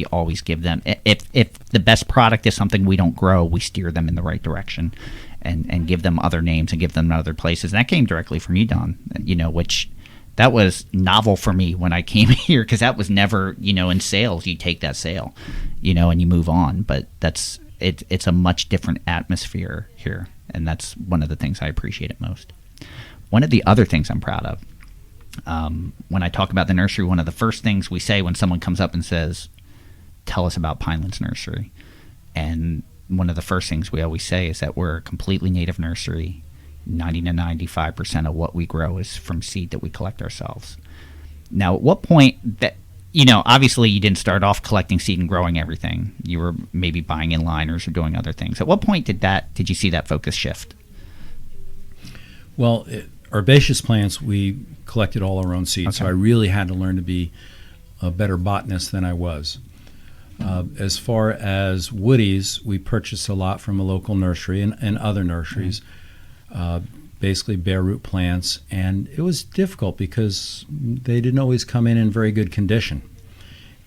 always give them, if the best product is something we don't grow, we steer them in the right direction and give them other names and give them other places. And that came directly from you, Don, which that was novel for me when I came here, because that was never, in sales, you take that sale, and you move on. But it's a much different atmosphere here. And that's one of the things I appreciate it most. One of the other things I'm proud of, when I talk about the nursery, one of the first things we say when someone comes up and says, tell us about Pinelands Nursery. And one of the first things we always say is that we're a completely native nursery. 90 to 95% of what we grow is from seed that we collect ourselves. Now, at what point that, obviously you didn't start off collecting seed and growing everything. You were maybe buying in liners or doing other things. At what point did you see that focus shift? Well, herbaceous plants, we collected all our own seeds, so I really had to learn to be a better botanist than I was. As far as woodies, we purchased a lot from a local nursery and other nurseries, basically bare root plants, and it was difficult because they didn't always come in very good condition.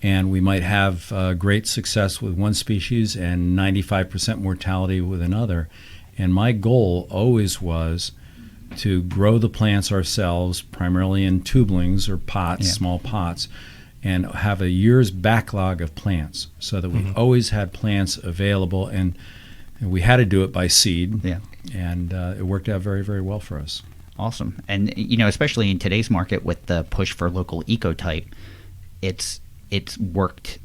And we might have great success with one species and 95% mortality with another. And my goal always was to grow the plants ourselves, primarily in tubulings or pots, small pots, and have a year's backlog of plants so that we always had plants available. And we had to do it by seed, and it worked out very, very well for us. Awesome. And, especially in today's market with the push for local ecotype, it's worked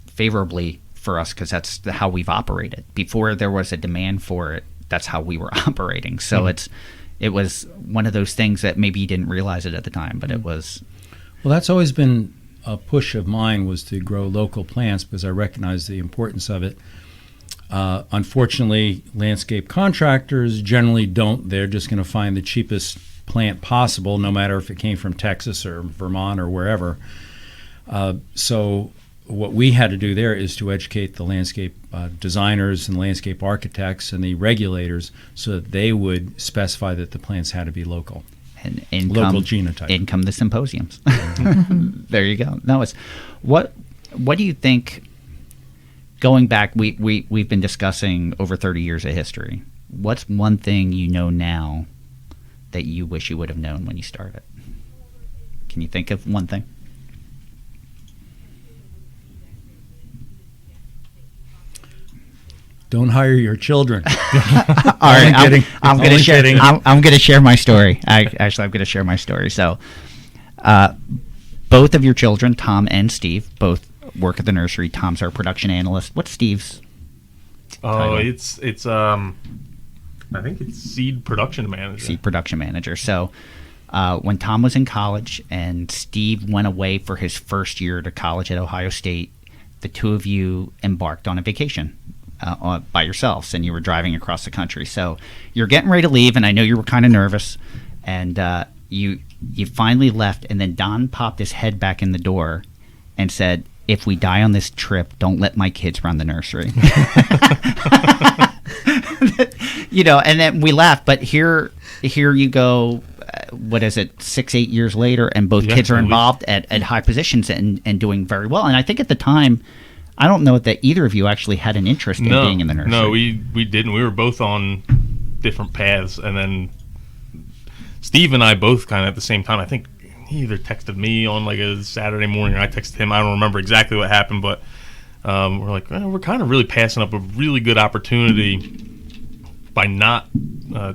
favorably for us because that's how we've operated. Before there was a demand for it, that's how we were operating. So it was one of those things that maybe you didn't realize it at the time, but it was. Well, that's always been a push of mine, was to grow local plants because I recognize the importance of it. Unfortunately, landscape contractors generally don't. They're just going to find the cheapest plant possible, no matter if it came from Texas or Vermont or wherever. So what we had to do there is to educate the landscape designers and landscape architects and the regulators so that they would specify that the plants had to be local. And local genotype. In come the symposiums. There you go. No, it's what do you think? Going back, we've been discussing over 30 years of history. What's one thing you know now that you wish you would have known when you started? Can you think of one thing? Don't hire your children. All right, I'm going to share. I'm going to share my story. I'm going to share my story. So, both of your children, Tom and Steve, both work at the nursery. Tom's our production analyst. What's Steve's title? It's I think it's seed production manager. Seed production manager. So, when Tom was in college and Steve went away for his first year to college at Ohio State, the two of you embarked on a vacation. By yourselves, and you were driving across the country. So you're getting ready to leave, and I know you were kind of nervous, and you finally left, and then Don popped his head back in the door and said, if we die on this trip, don't let my kids run the nursery. And then we laughed, but here you go, what is it, 6-8 years later, and both kids are involved at high positions and doing very well. And I think at the time, I don't know that either of you actually had an interest in being in the nursery. No, we didn't. We were both on different paths, and then Steve and I both kind of at the same time. I think he either texted me on like a Saturday morning, or I texted him. I don't remember exactly what happened, but we're like, well, we're kind of really passing up a really good opportunity by not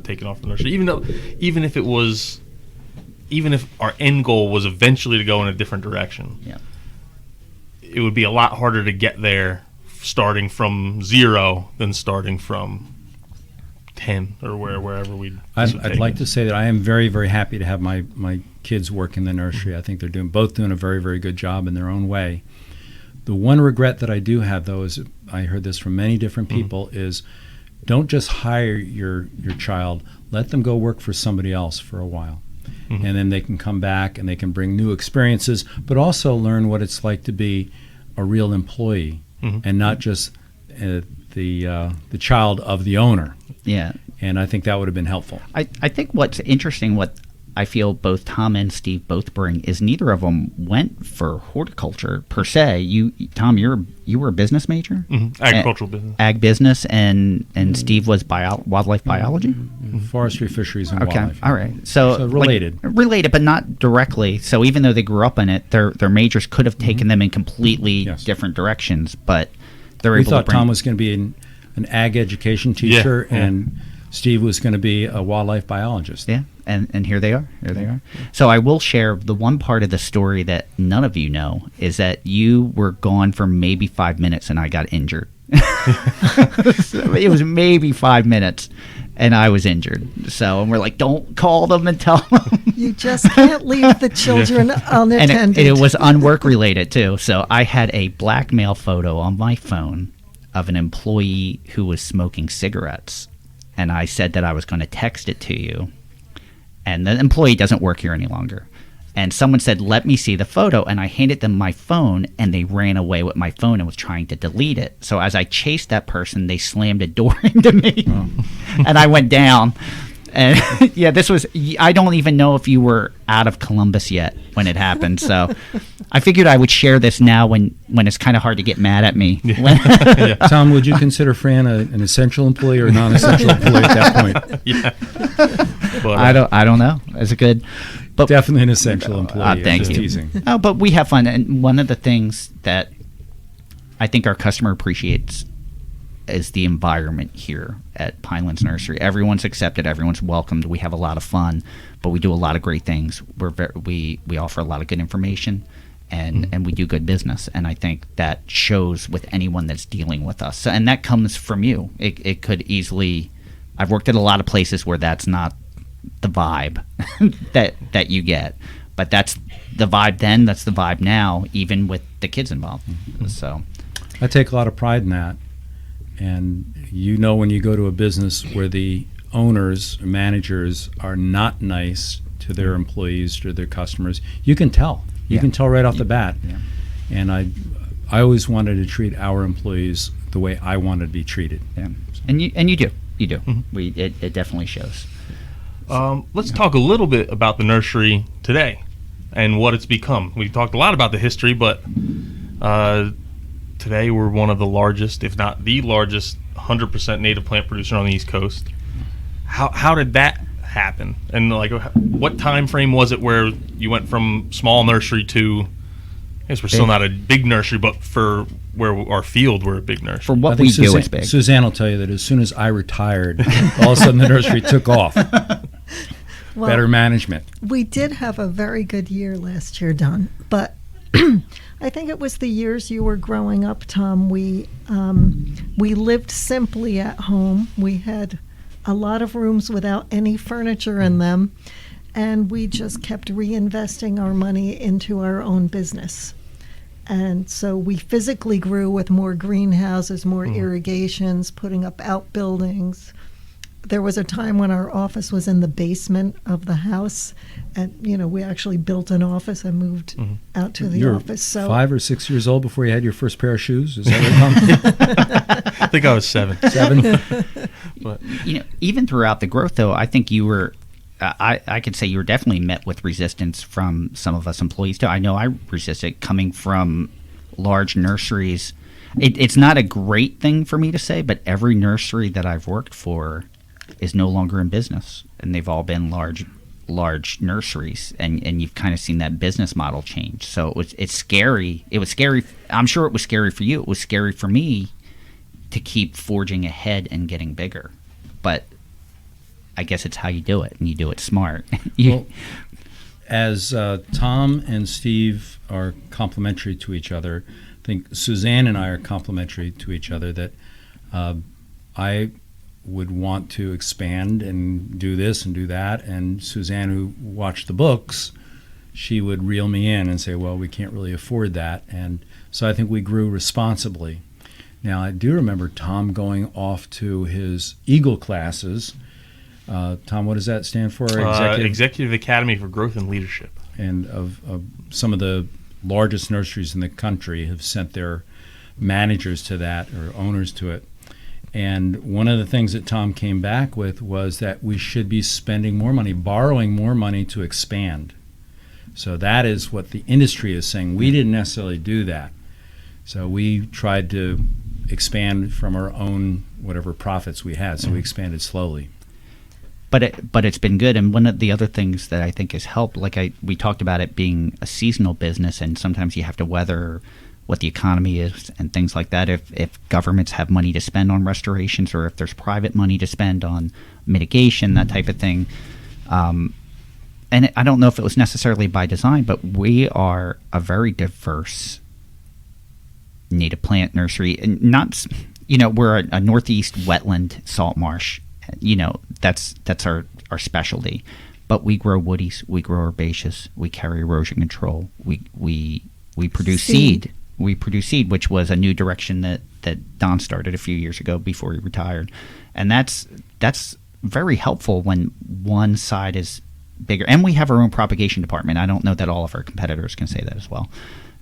taking off the nursery. Even if our end goal was eventually to go in a different direction. Yeah. It would be a lot harder to get there starting from 0 than starting from 10 or wherever I'd like to say that I am very, very happy to have my kids work in the nursery. I think they're both doing a very, very good job in their own way. The one regret that I do have, though, is I heard this from many different people, is don't just hire your child. Let them go work for somebody else for a while. And then they can come back and they can bring new experiences, but also learn what it's like to be a real employee and not just the child of the owner. Yeah. And I think that would have been helpful. I think what's interesting, what I feel both Tom and Steve both bring, is neither of them went for horticulture per se. Tom, you were a business major? Agricultural business. Ag business, and Steve was wildlife biology? Forestry, fisheries, and okay. wildlife. All right. So related. Related, but not directly. So even though they grew up in it, their majors could have taken them in completely different directions, but they're able to We thought Tom was going to be an ag education teacher, and Steve was going to be a wildlife biologist. Yeah, and here they are. Here they are. So I will share the one part of the story that none of you know is that you were gone for maybe 5 minutes and I got injured. It was maybe 5 minutes and I was injured. So, and we're like, don't call them and tell them. You just can't leave the children unattended. And it was unwork related too. So I had a blackmail photo on my phone of an employee who was smoking cigarettes. And I said that I was going to text it to you. And the employee doesn't work here any longer. And someone said, let me see the photo. And I handed them my phone, and they ran away with my phone and was trying to delete it. So as I chased that person, they slammed a door into me. Oh. And I went down. And yeah, this was, I don't even know if you were out of Columbus yet when it happened. So I figured I would share this now when it's kind of hard to get mad at me. Yeah. Tom, would you consider Fran an essential employee or a non-essential employee at that point? Yeah. But, I don't know. It's a good, but definitely an essential employee. Thank you. Teasing. Oh, but we have fun, and one of the things that I think our customer appreciates is the environment here at Pinelands Nursery. Everyone's accepted, everyone's welcomed. We have a lot of fun, but we do a lot of great things. We offer a lot of good information, and we do good business. And I think that shows with anyone that's dealing with us. So, and that comes from you. It could easily. I've worked at a lot of places where that's not the vibe that you get, but that's the vibe then. That's the vibe now, even with the kids involved. So, I take a lot of pride in that. And when you go to a business where the owners, managers are not nice to their employees, to their customers, you can tell. You can tell right off the bat. Yeah. And I always wanted to treat our employees the way I wanted to be treated. Yeah. And you do. You do. Mm-hmm. It definitely shows. Let's talk a little bit about the nursery today and what it's become. We've talked a lot about the history, but today we're one of the largest, if not the largest, 100% native plant producer on the East Coast. How did that happen? And like, what time frame was it where you went from small nursery to, I guess we're still not a big nursery, but for where our field, we're a big nursery. For what we do, it's big. Suzanne will tell you that as soon as I retired, all of a sudden the nursery took off. Well, better management. We did have a very good year last year, Don, but I think it was the years you were growing up, Tom. We lived simply at home. We had a lot of rooms without any furniture in them, and we just kept reinvesting our money into our own business. And so we physically grew with more greenhouses, more irrigations, putting up outbuildings. There was a time when our office was in the basement of the house, and we actually built an office and moved out to the office. So 5 or 6 years old before you had your first pair of shoes. Is that right? I think I was 7. 7. But even throughout the growth, though, I think you were. I could say you were definitely met with resistance from some of us employees too. I know I resisted coming from large nurseries. It's not a great thing for me to say, but every nursery that I've worked for is no longer in business, and they've all been large nurseries, and you've kind of seen that business model change. So it's scary. It was scary. I'm sure it was scary for you. It was scary for me to keep forging ahead and getting bigger. But I guess it's how you do it, and you do it smart. Well, as Tom and Steve are complementary to each other, I think Suzanne and I are complementary to each other, that I would want to expand and do this and do that, and Suzanne, who watched the books, she would reel me in and say, well, we can't really afford that. And so I think we grew responsibly. Now, I do remember Tom going off to his Eagle classes. Tom, what does that stand for? Executive Academy for Growth and Leadership. And of some of the largest nurseries in the country have sent their managers to that, or owners to it. And one of the things that Tom came back with was that we should be spending more money, borrowing more money to expand. So that is what the industry is saying. We didn't necessarily do that. So we tried to expand from our own whatever profits we had. So we expanded slowly. But it's been good. And one of the other things that I think has helped, we talked about it being a seasonal business, and sometimes you have to weather what the economy is and things like that. If governments have money to spend on restorations, or if there's private money to spend on mitigation, that type of thing. And I don't know if it was necessarily by design, but we are a very diverse native plant nursery. And not, we're a northeast wetland salt marsh. That's our specialty. But we grow woodies, we grow herbaceous, we carry erosion control, we produce seed. We produce seed, which was a new direction that Don started a few years ago before he retired. And that's very helpful when one side is bigger. And we have our own propagation department. I don't know that all of our competitors can say that as well.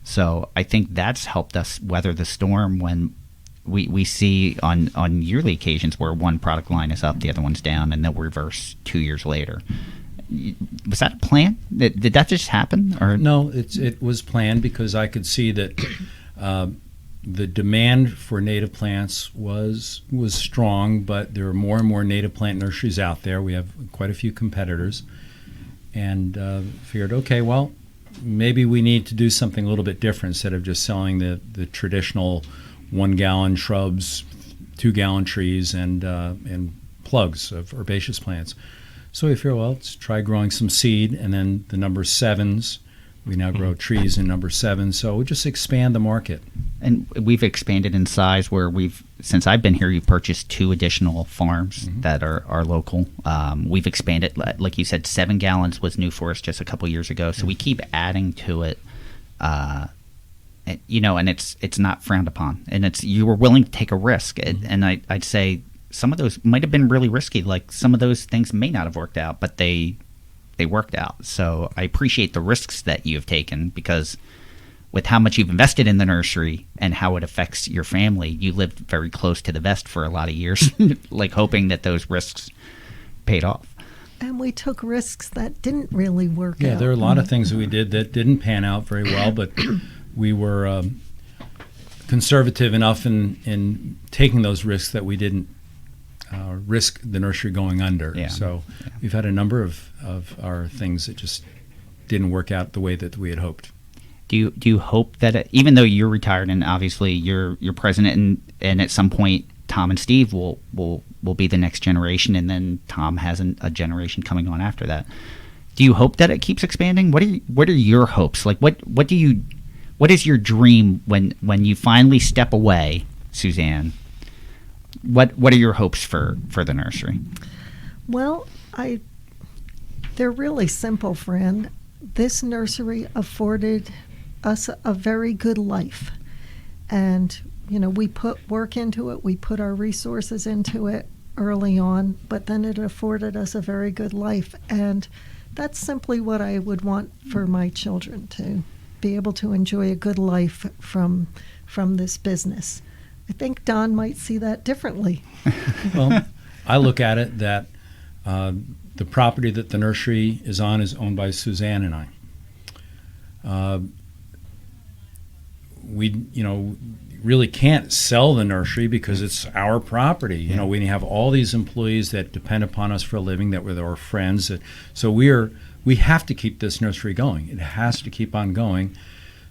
So I think that's helped us weather the storm when we see on yearly occasions where one product line is up, the other one's down, and they'll reverse 2 years later. Was that a plan? Did that just happen? Or no, it was planned, because I could see that the demand for native plants was strong, but there are more and more native plant nurseries out there. We have quite a few competitors, and figured, okay, well, maybe we need to do something a little bit different instead of just selling the traditional 1-gallon shrubs, 2-gallon trees, and plugs of herbaceous plants. So we figured, well, let's try growing some seed, and then the number 7s. We now grow trees in number 7, so we just expand the market. And we've expanded in size where since I've been here, you've purchased 2 additional farms that are local. We've expanded, like you said, 7 gallons was new for us just a couple years ago, so we keep adding to it. And it's not frowned upon, and you were willing to take a risk, and I'd say some of those might have been really risky. Like some of those things may not have worked out, but they worked out. So I appreciate the risks that you have taken, because with how much you've invested in the nursery and how it affects your family, you lived very close to the vest for a lot of years, like hoping that those risks paid off. And we took risks that didn't really work out. Yeah, there are a lot of things that we did that didn't pan out very well, but we were conservative enough in taking those risks that we didn't risk the nursery going under. Yeah. So we've had a number of our things that just didn't work out the way that we had hoped. Do you hope that even though you're retired and obviously you're president, and at some point Tom and Steve will be the next generation, and then Tom has a generation coming on after that, do you hope that it keeps expanding? What are your hopes? Like what is your dream when you finally step away, Suzanne? What are your hopes for the nursery? Well, they're really simple, Fran. This nursery afforded us a very good life. And, we put work into it. We put our resources into it early on, but then it afforded us a very good life. And that's simply what I would want for my children, to be able to enjoy a good life from this business. I think Don might see that differently. Well, I look at it that the property that the nursery is on is owned by Suzanne and I. really can't sell the nursery because it's our property. You know, we have all these employees that depend upon us for a living, that were our friends. So we have to keep this nursery going. It has to keep on going.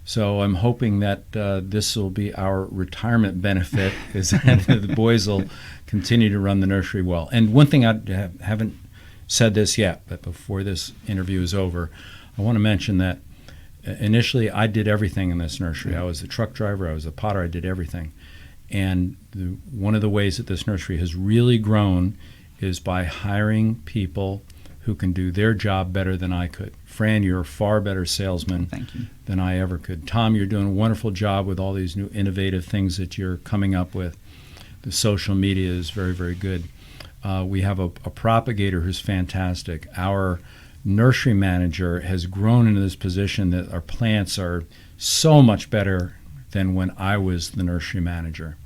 So I'm hoping that this will be our retirement benefit, is that the boys will continue to run the nursery well. And one thing, I haven't said this yet, but before this interview is over, I want to mention that initially I did everything in this nursery. I was the truck driver, I was the potter, I did everything. And one of the ways that this nursery has really grown is by hiring people who can do their job better than I could. Fran, you're a far better salesman than I ever could. Tom, you're doing a wonderful job with all these new innovative things that you're coming up with. The social media is very, very good. We have a propagator who's fantastic. Our nursery manager has grown into this position that our plants are so much better than when I was the nursery manager.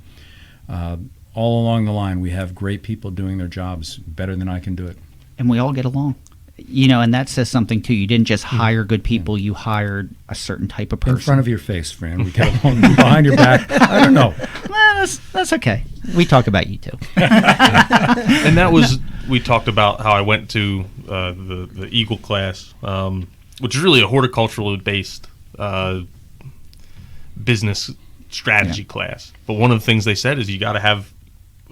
All along the line, we have great people doing their jobs better than I can do it. And we all get along. You know, and that says something too. You didn't just hire good people, you hired a certain type of person. In front of your face, Fran. We get along. Behind your back, I don't know. Well, that's okay. We talk about you too. And that was, we talked about how I went to the Eagle class, which is really a horticulturally based business strategy class. But one of the things they said is you got to have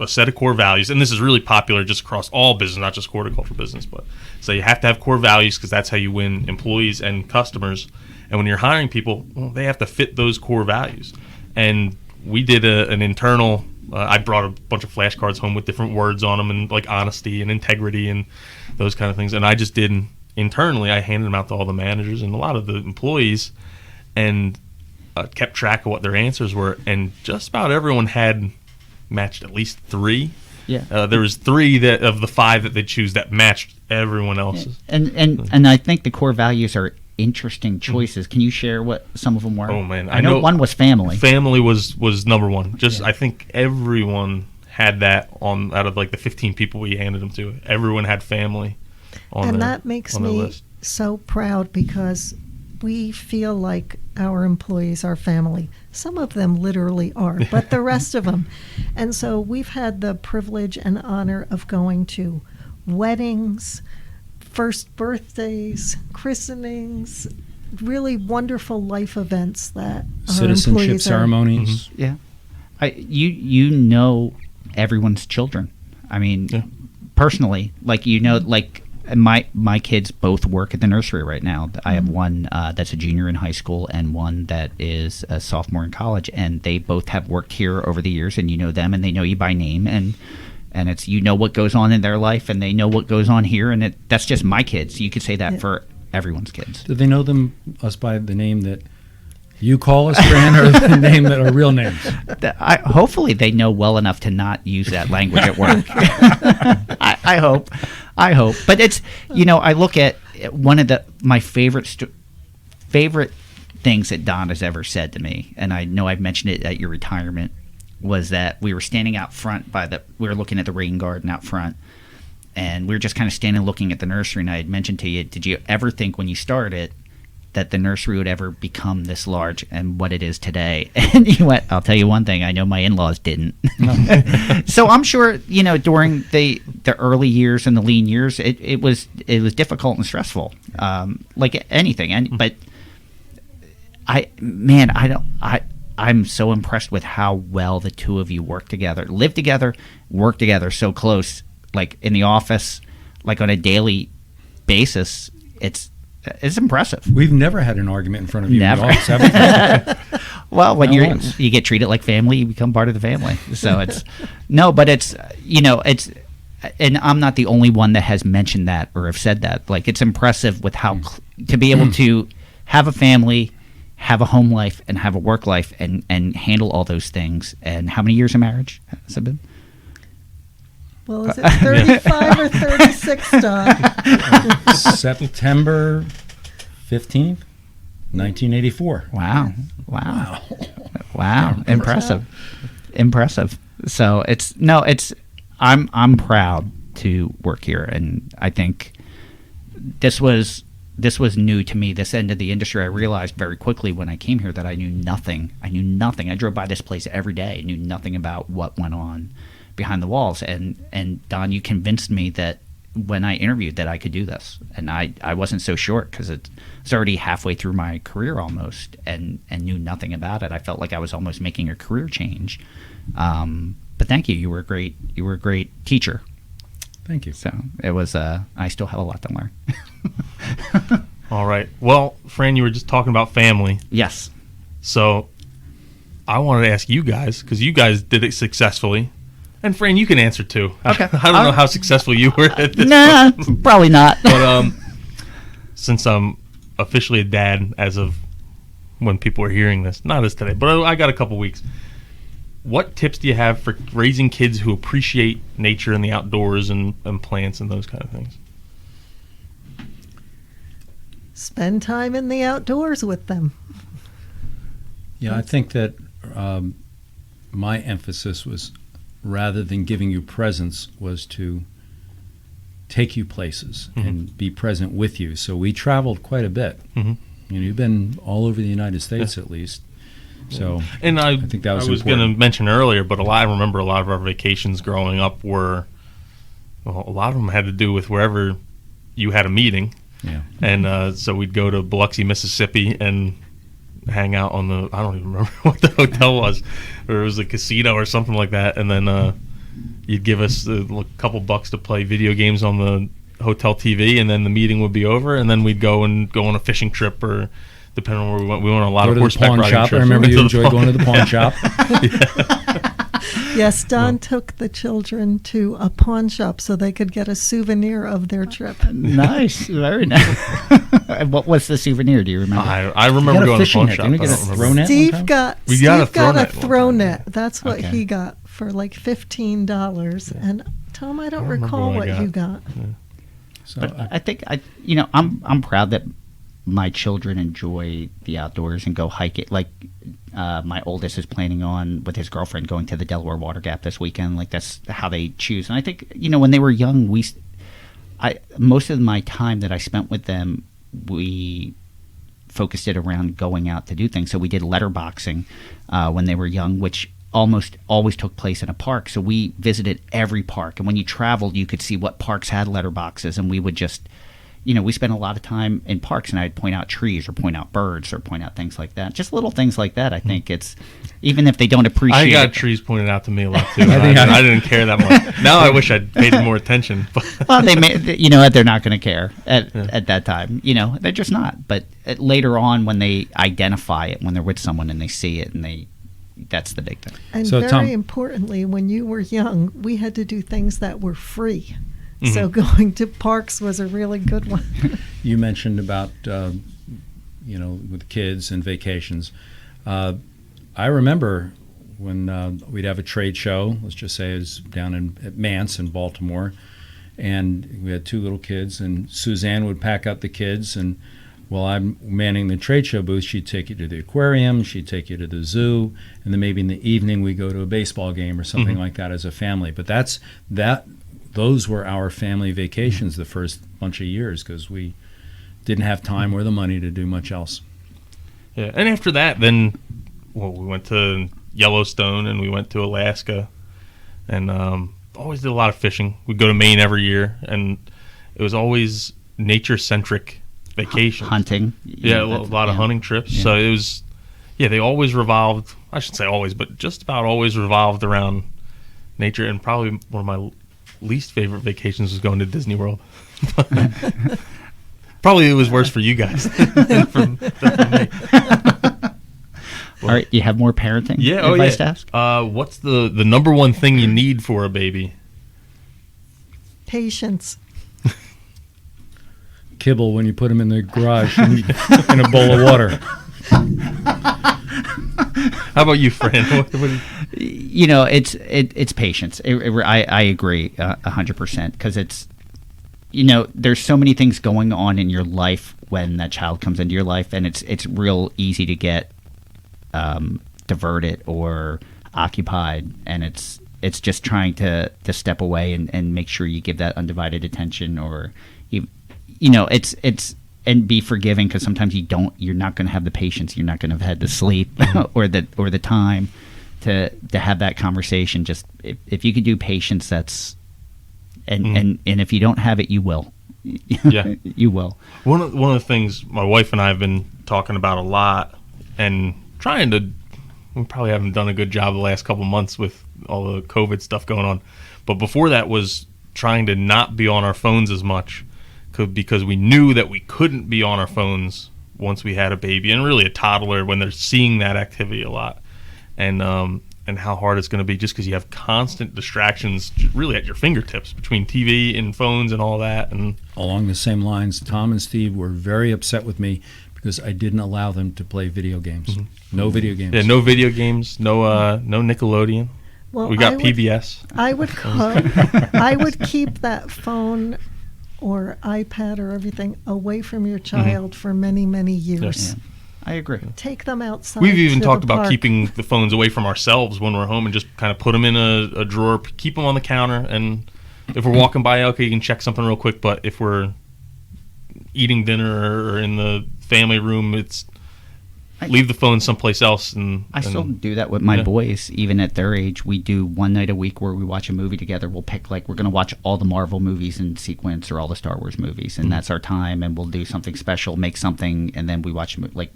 a set of core values, and this is really popular just across all business, not just horticultural business, but so you have to have core values because that's how you win employees and customers. And when you're hiring people, well, they have to fit those core values. And we did an internal, I brought a bunch of flashcards home with different words on them, and like honesty and integrity and those kind of things. And I just did internally, I handed them out to all the managers and a lot of the employees, and kept track of what their answers were. And just about everyone had matched at least 3. Yeah. There was 3 that of the 5 that they choose that matched everyone else's. And I think the core values are interesting choices. Can you share what some of them were? Oh man, I know one was family. Family was number one. Just I think everyone had that on out of like the 15 people we handed them to. Everyone had family on and that makes me list. So proud because we feel like our employees are family. Some of them literally are, but the rest of them. And so we've had the privilege and honor of going to weddings, first birthdays, christenings, really wonderful life events that citizenship ceremonies. Mm-hmm. Yeah. You know everyone's children. I mean, personally, like, you know, like, my kids both work at the nursery right now. I have one that's a junior in high school and one that is a sophomore in college, and they both have worked here over the years, and you know them and they know you by name, and it's, you know, what goes on in their life and they know what goes on here, and that's just my kids. You could say that for everyone's kids. Do they know us by the name that you call us, Fran, or the name that are real names? Hopefully they know well enough to not use that language at work. I hope. But it's, you know, I look at one of my favorite things that Don has ever said to me, and I know I've mentioned it at your retirement, was that we were standing out front we were looking at the rain garden out front, and we were just kind of standing looking at the nursery, and I had mentioned to you, did you ever think when you started that the nursery would ever become this large and what it is today? And you went, I'll tell you one thing, I know my in-laws didn't. So I'm sure, you know, during the early years and the lean years, it was difficult and stressful, like anything. But I'm so impressed with how well the two of you work together, live together, work together so close, like in the office, like on a daily basis. It's impressive. We've never had an argument in front of you. Never. In the office, have we? Well, when you get treated like family, you become part of the family. So it's but it's, you know, it's, and I'm not the only one that has mentioned that or have said that. Like, it's impressive with how to be able to have a family, have a home life, and have a work life, and handle all those things. And how many years of marriage has it been? Well, is it 35 or 36, Don? September 15th, 1984. Wow. Impressive. So I'm proud to work here, and I think this was this was new to me, this end of the industry. I realized very quickly when I came here that I knew nothing. I drove by this place every day. I knew nothing about what went on behind the walls. And Don, you convinced me that when I interviewed that I could do this. And I wasn't so short because it's already halfway through my career almost and knew nothing about it. I felt like I was almost making a career change. But thank you. You were a great teacher. Thank you. So it was, I still have a lot to learn. All right. Well, Fran, you were just talking about family. Yes. So I wanted to ask you guys, because you guys did it successfully. And Fran, you can answer too. Okay. I don't know how successful you were at this. Nah, probably not. But since I'm officially a dad as of when people are hearing this, not as today, but I got a couple weeks. What tips do you have for raising kids who appreciate nature and the outdoors and plants and those kind of things? Spend time in the outdoors with them. Yeah, I think that my emphasis was, rather than giving you presents, was to take you places and be present with you. So we traveled quite a bit. You've been all over the United States at least. So and I think that was going to mention earlier, but I remember a lot of our vacations growing up were, well, a lot of them had to do with wherever you had a meeting. Yeah. And so we'd go to Biloxi, Mississippi, and hang out on the, I don't even remember what the hotel was, or it was a casino or something like that. And then you'd give us a couple bucks to play video games on the hotel TV, and then the meeting would be over, and then we'd go on a fishing trip, or depending on where we went on a lot of horseback riding trips. I remember you enjoyed going to the pawn shop. Yes, Don took the children to a pawn shop so they could get a souvenir of their trip. Nice, very nice. What was the souvenir? Do you remember? I remember going to the pawn shop. Didn't you get a throw net? Steve got a throw net. That's what Okay. he got for like $15. And Tom, I don't remember recall what I you got. got. So But I think I'm proud that my children enjoy the outdoors and go hike it. Like my oldest is planning on, with his girlfriend, going to the Delaware Water Gap this weekend. Like that's how they choose. And I think when they were young, most of my time that I spent with them, we focused it around going out to do things. So we did letterboxing when they were young, which almost always took place in a park. So we visited every park, and when you traveled, you could see what parks had letterboxes, and we would just we spent a lot of time in parks, and I'd point out trees or point out birds or point out things like that. Just little things like that. I think it's, even if they don't appreciate I got it. trees pointed out to me a lot too. I didn't care that much. Now I wish I'd paid more attention. But Well, they may, they're not going to care at that time. They're just not. But later on, when they identify it, when they're with someone and they see it, and that's the big thing. And So, very Tom- importantly, when you were young, we had to do things that were free. So going to parks was a really good one. you mentioned about with kids and vacations. I remember when we'd have a trade show. Let's just say it was down at Mance in Baltimore, and we had two little kids, and Suzanne would pack up the kids, and while I'm manning the trade show booth, she'd take you to the aquarium, she'd take you to the zoo, and then maybe in the evening we go to a baseball game or something like that as a family. But those were our family vacations the first bunch of years, because we didn't have time or the money to do much else. yeah, and after that, then we went to Yellowstone and we went to Alaska, and always did a lot of fishing. We'd go to Maine every year, and it was always nature-centric vacations. Hunting. Yeah, a lot of hunting trips. Yeah. So it was, they always revolved, I shouldn't say always, but just about always revolved around nature. And probably one of my least favorite vacations was going to Disney World. Probably it was worse for you guys than for me. All right, you have more parenting advice to ask? What's the number one thing you need for a baby? Patience. Kibble when you put them in the garage in a bowl of water. How about you, Fran? It's patience. I agree 100%, because it's there's so many things going on in your life when that child comes into your life, and it's real easy to get diverted or occupied, and it's just trying to step away and make sure you give that undivided attention, or it's and be forgiving, because sometimes you're not going to have the patience, you're not going to have had the sleep or the time to have that conversation. Just if you could do patience, that's and if you don't have it, you will. Yeah, you will. One of the things my wife and I have been talking about a lot, and trying to, we probably haven't done a good job the last couple months with all the COVID stuff going on, but before that was trying to not be on our phones as much, because we knew that we couldn't be on our phones once we had a baby, and really a toddler, when they're seeing that activity a lot, and how hard it's going to be, just because you have constant distractions really at your fingertips between TV and phones and all that. And along the same lines, Tom and Steve were very upset with me because I didn't allow them to play video games. No video games. Yeah, no video games, no Nickelodeon. Well, we got PBS. I would keep that phone or iPad or everything away from your child for many, many years. Yes. Yeah, I agree. Take them outside. We've even talked about park. keeping the phones away from ourselves when we're home, and just kind of put them in a drawer, keep them on the counter, and if we're walking by, okay, you can check something real quick, but if we're eating dinner or in the family room, leave the phone someplace else. And I still do that with my boys, even at their age. We do one night a week where we watch a movie together. We'll pick, we're going to watch all the Marvel movies in sequence, or all the Star Wars movies, and that's our time, and we'll do something special, make something, and then we watch a movie.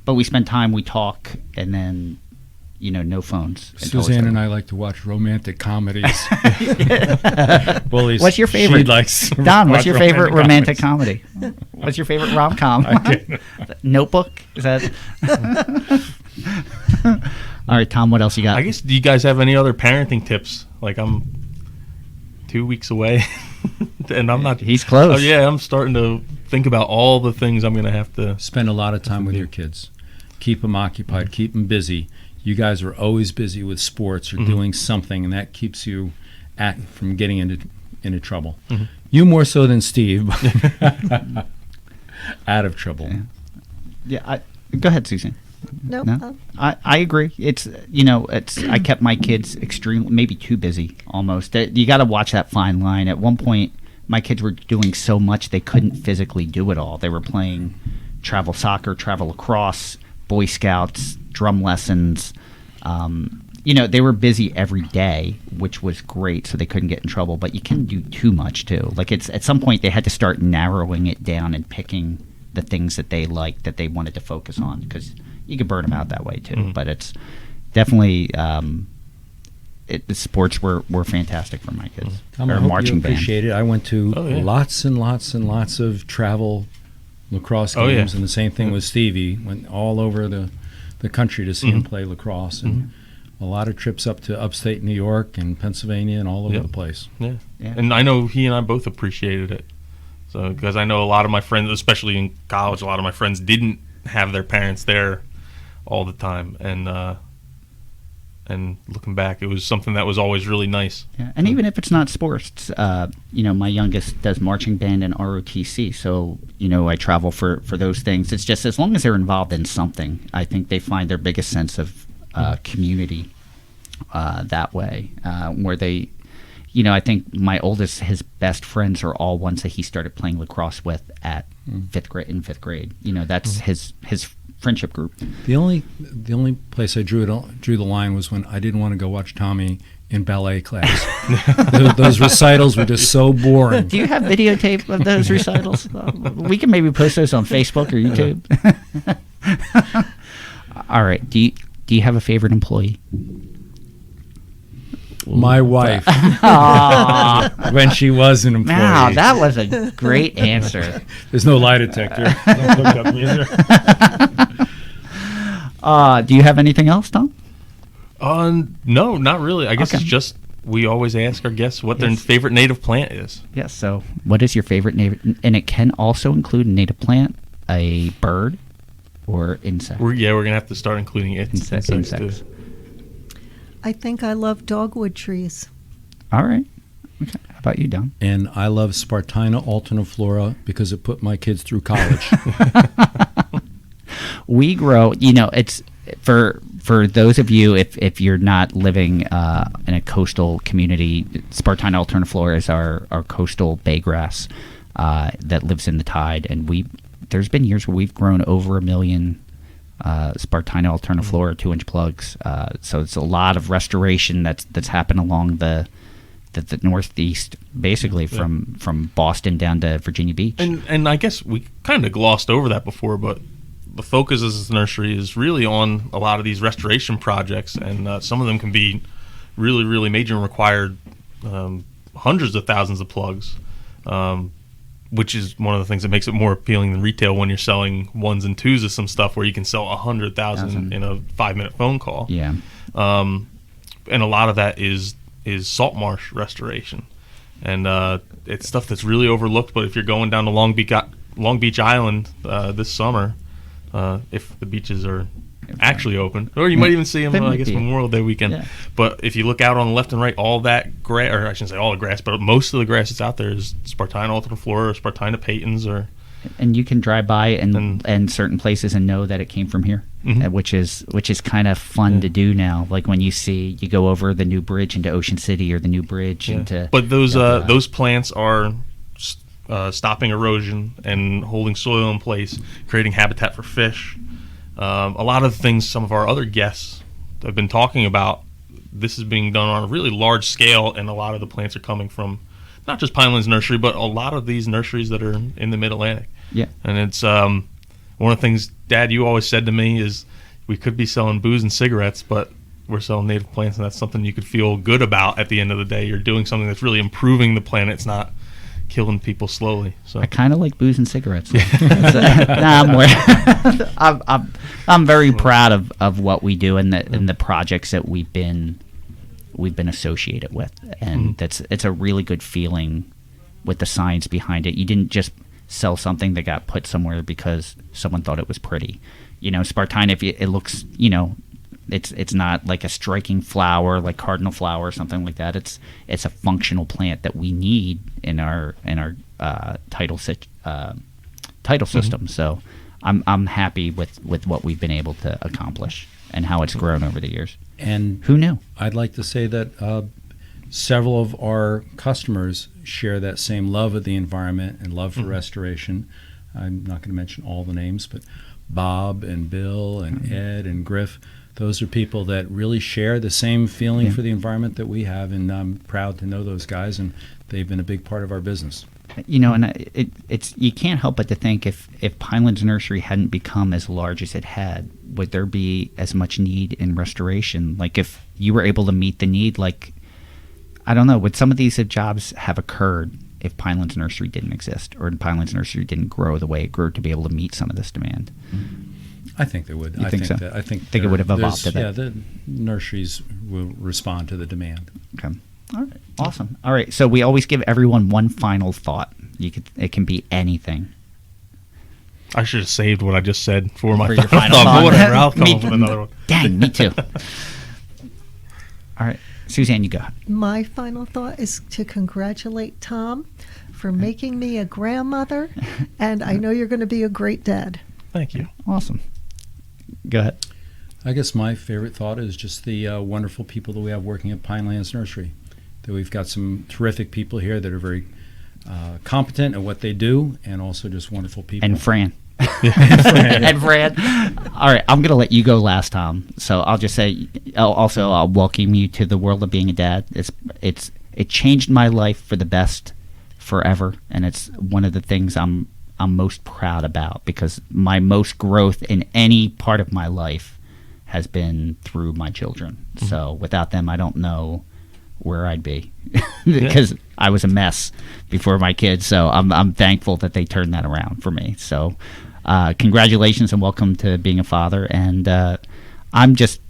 But we spend time, we talk, and then, no phones. Suzanne and I like to watch romantic comedies. What's your favorite? She likes Don, what's your favorite romantic comedy? What's your favorite rom-com? Notebook? Is that? All right, Tom, what else you got? I guess, do you guys have any other parenting tips? I'm 2 weeks away, and I'm not. He's close. Oh, yeah, I'm starting to think about all the things I'm going to have to spend a lot of time with your kids. Keep them occupied. Keep them busy. You guys are always busy with sports or doing something, and that keeps you from getting into trouble. You more so than Steve, but out of trouble. Yeah. Go ahead, Susan. No. I agree. It's I kept my kids extremely, maybe too busy almost. You got to watch that fine line. At one point, my kids were doing so much they couldn't physically do it all. They were playing travel soccer, travel lacrosse, Boy Scouts, drum lessons. They were busy every day, which was great, so they couldn't get in trouble. But you can do too much too. It's at some point they had to start narrowing it down and picking the things that they liked, that they wanted to focus on, because you could burn them out that way too. But it's definitely the sports were fantastic for my kids. Tom, I hope you appreciate it. I went to lots and lots and lots of travel lacrosse games, and the same thing with Stevie. Went all over the country to see him play lacrosse, and a lot of trips up to upstate New York and Pennsylvania and all over the place. Yeah, and I know he and I both appreciated it. So, because I know a lot of my friends, especially in college, a lot of my friends didn't have their parents there all the time, and looking back, it was something that was always really nice. Yeah, and even if it's not sports, my youngest does marching band and ROTC, so I travel for those things. It's just, as long as they're involved in something, I think they find their biggest sense of community that way, where they, I think my oldest, his best friends are all ones that he started playing lacrosse with at fifth grade. That's his friendship group. The only place I drew the line was when I didn't want to go watch Tommy in ballet class. Those recitals were just so boring. Do you have videotape of those recitals? We can maybe post those on Facebook or YouTube. All right. Do you have a favorite employee? My wife. When she was an employee. Wow, that was a great answer. There's no lie detector. Don't look up either. Do you have anything else, Tom? No, not really. I guess it's just, we always ask our guests what their favorite native plant is. Yes, so what is your favorite native? And it can also include a native plant, a bird, or insect. We're going to have to start including insects too. I think I love dogwood trees. All right. Okay. How about you, Don? And I love Spartina Alterniflora because it put my kids through college. We grow, it's for those of you, if you're not living in a coastal community, Spartina Alterniflora is our coastal baygrass that lives in the tide, and we there's been years where we've grown over 1 million Spartina Alterniflora 2-inch plugs. So it's a lot of restoration that's happened along the Northeast, basically from Boston down to Virginia Beach. And I guess we kind of glossed over that before, but the focus of this nursery is really on a lot of these restoration projects, and some of them can be really, really major and require hundreds of thousands of plugs, which is one of the things that makes it more appealing than retail when you're selling ones and twos of some stuff where you can sell 100,000 in a 5-minute phone call. Yeah. And a lot of that is salt marsh restoration, and it's stuff that's really overlooked. But if you're going down to Long Beach Island this summer, if the beaches are actually open, or you might even see them, I guess, Memorial Day weekend. Yeah. But if you look out on the left and right, all that grass, or I shouldn't say all the grass, but most of the grass that's out there is Spartina Alterniflora or Spartina patens, or. And you can drive by and certain places and know that it came from here, which is kind of fun to do now. Like when you go over the new bridge into Ocean City or the new bridge into. But those plants are stopping erosion and holding soil in place, creating habitat for fish. A lot of the things some of our other guests have been talking about, this is being done on a really large scale, and a lot of the plants are coming from not just Pinelands Nursery, but a lot of these nurseries that are in the Mid-Atlantic. Yeah. And it's one of the things, Dad, you always said to me is we could be selling booze and cigarettes, but we're selling native plants, and that's something you could feel good about at the end of the day. You're doing something that's really improving the planet. It's not killing people slowly. So I kind of like booze and cigarettes. I'm very proud of what we do and the projects that we've been associated with, and it's a really good feeling with the science behind it. You didn't just sell something that got put somewhere because someone thought it was pretty. Spartina, if it looks, it's not like a striking flower like cardinal flower or something like that. It's a functional plant that we need in our tidal system. So I'm happy with what we've been able to accomplish and how it's grown over the years. And who knew? I'd like to say that several of our customers share that same love of the environment and love for restoration. I'm not going to mention all the names, but Bob and Bill and Ed and Griff, those are people that really share the same feeling for the environment that we have, and I'm proud to know those guys, and they've been a big part of our business. And it's you can't help but to think if Pinelands Nursery hadn't become as large as it had, would there be as much need in restoration? Like if you were able to meet the need, like I don't know, would some of these jobs have occurred if Pinelands Nursery didn't exist, or Pinelands Nursery didn't grow the way it grew to be able to meet some of this demand? I think they would. I think so. I think it would have evolved to that. Yeah, the nurseries will respond to the demand. Okay. All right. Awesome. All right. So we always give everyone one final thought. It can be anything. I should have saved what I just said for my your final thought. Whatever. I'll come up with another one. Dang, me too. All right. Suzanne, you go. My final thought is to congratulate Tom for making me a grandmother, and I know you're going to be a great dad. Thank you. Awesome. Go ahead. I guess my favorite thought is just the wonderful people that we have working at Pinelands Nursery. That we've got some terrific people here that are very competent at what they do, and also just wonderful people. And Fran. And Fran. All right, I'm going to let you go last, Tom. So I'll just say, I'll welcome you to the world of being a dad. It changed my life for the best forever, and it's one of the things I'm most proud about, because my most growth in any part of my life has been through my children. So without them, I don't know where I'd be because I was a mess before my kids. So I'm thankful that they turned that around for me. So congratulations and welcome to being a father. And I'm just,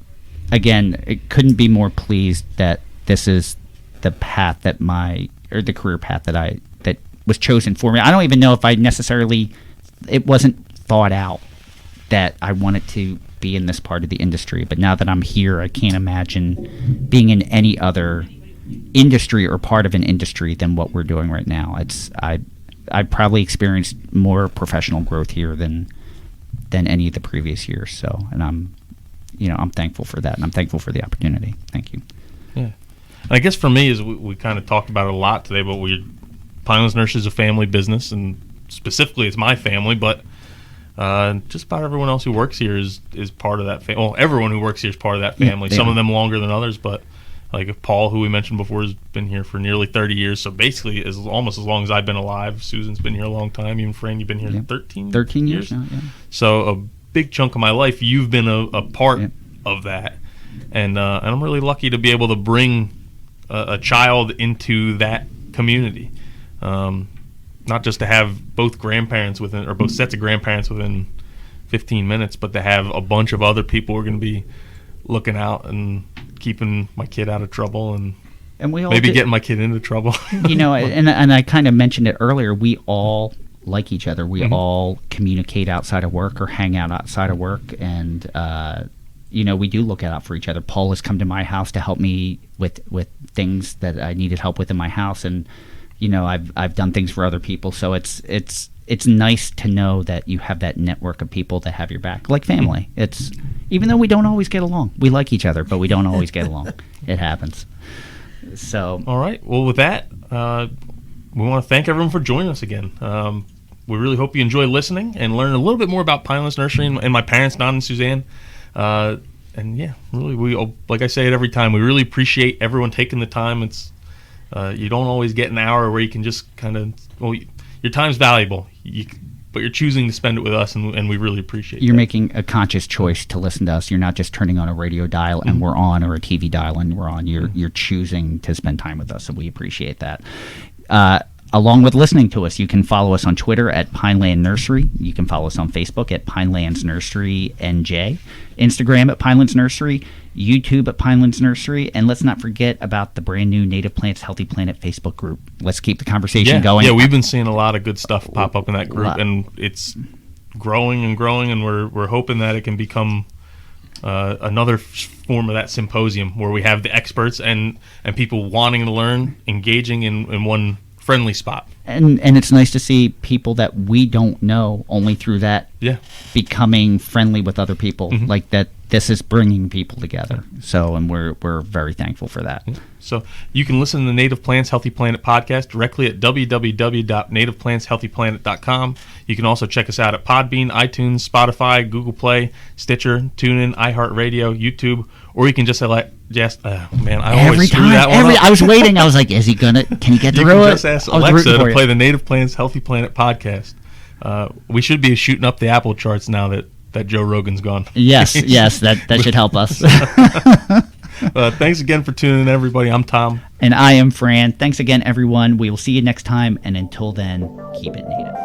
again, it couldn't be more pleased that this is the path that the career path that was chosen for me. I don't even know if it wasn't thought out that I wanted to be in this part of the industry, but now that I'm here, I can't imagine being in any other industry or part of an industry than what we're doing right now. I probably experienced more professional growth here than any of the previous years. So, and I'm thankful for that, and I'm thankful for the opportunity. Thank you. Yeah, and I guess for me is we kind of talked about it a lot today, but Pinelands Nursery is a family business, and specifically it's my family, but Just about everyone else who works here is part of that family. Well, everyone who works here is part of that family. Some of them longer than others, but like Paul, who we mentioned before, has been here for nearly 30 years. So basically, almost as long as I've been alive. Susan's been here a long time. Even Fran, you've been here 13 years now. Yeah. So a big chunk of my life, you've been a part of that, and I'm really lucky to be able to bring a child into that community. Not just to have both grandparents or both sets of grandparents within 15 minutes, but to have a bunch of other people who are going to be looking out and keeping my kid out of trouble and we all maybe getting my kid into trouble. And I kind of mentioned it earlier. We all like each other. We all communicate outside of work or hang out outside of work, and we do look out for each other. Paul has come to my house to help me with things that I needed help with in my house, and I've done things for other people. So it's nice to know that you have that network of people that have your back, like family. It's even though we don't always get along, we like each other, but we don't always get along. It happens. So all right. Well, with that, we want to thank everyone for joining us again. We really hope you enjoy listening and learn a little bit more about Pinelands Nursery and my parents, Don and Suzanne. And yeah, really, like I say it every time, we really appreciate everyone taking the time. It's you don't always get an hour where you can just kind of, your time's valuable, but you're choosing to spend it with us, and we really appreciate it. You're making a conscious choice to listen to us. You're not just turning on a radio dial and we're on, or a TV dial and we're on. You're choosing to spend time with us, and we appreciate that. Along with listening to us, you can follow us on Twitter at Pineland Nursery. You can follow us on Facebook at Pinelands Nursery NJ, Instagram at Pinelands Nursery, YouTube at Pinelands Nursery, and let's not forget about the brand new Native Plants Healthy Planet Facebook group. Let's keep the conversation going. Yeah, we've been seeing a lot of good stuff pop up in that group, and it's growing and growing, and we're hoping that it can become another form of that symposium where we have the experts and people wanting to learn, engaging in one friendly spot. And it's nice to see people that we don't know only through that becoming friendly with other people, like that. This is bringing people together. So, and we're very thankful for that. So you can listen to the Native Plants Healthy Planet podcast directly at www.nativeplantshealthyplanet.com. You can also check us out at Podbean, iTunes, Spotify, Google Play, Stitcher, TuneIn, iHeartRadio, YouTube, or you can just select I always screw that one up. I was waiting. I was like, can he get through it? You can just ask Alexa to play the Native Plants Healthy Planet podcast. We should be shooting up the Apple charts now that Joe Rogan's gone. Yes, that should help us. Thanks again for tuning in, everybody. I'm Tom. And I am Fran. Thanks again, everyone. We will see you next time, and until then, keep it native.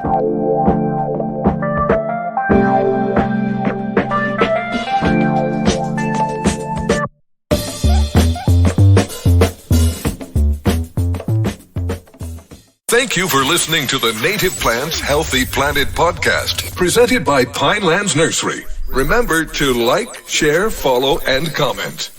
Thank you for listening to the Native Plants Healthy Planet podcast, presented by Pinelands Nursery. Remember to like, share, follow, and comment.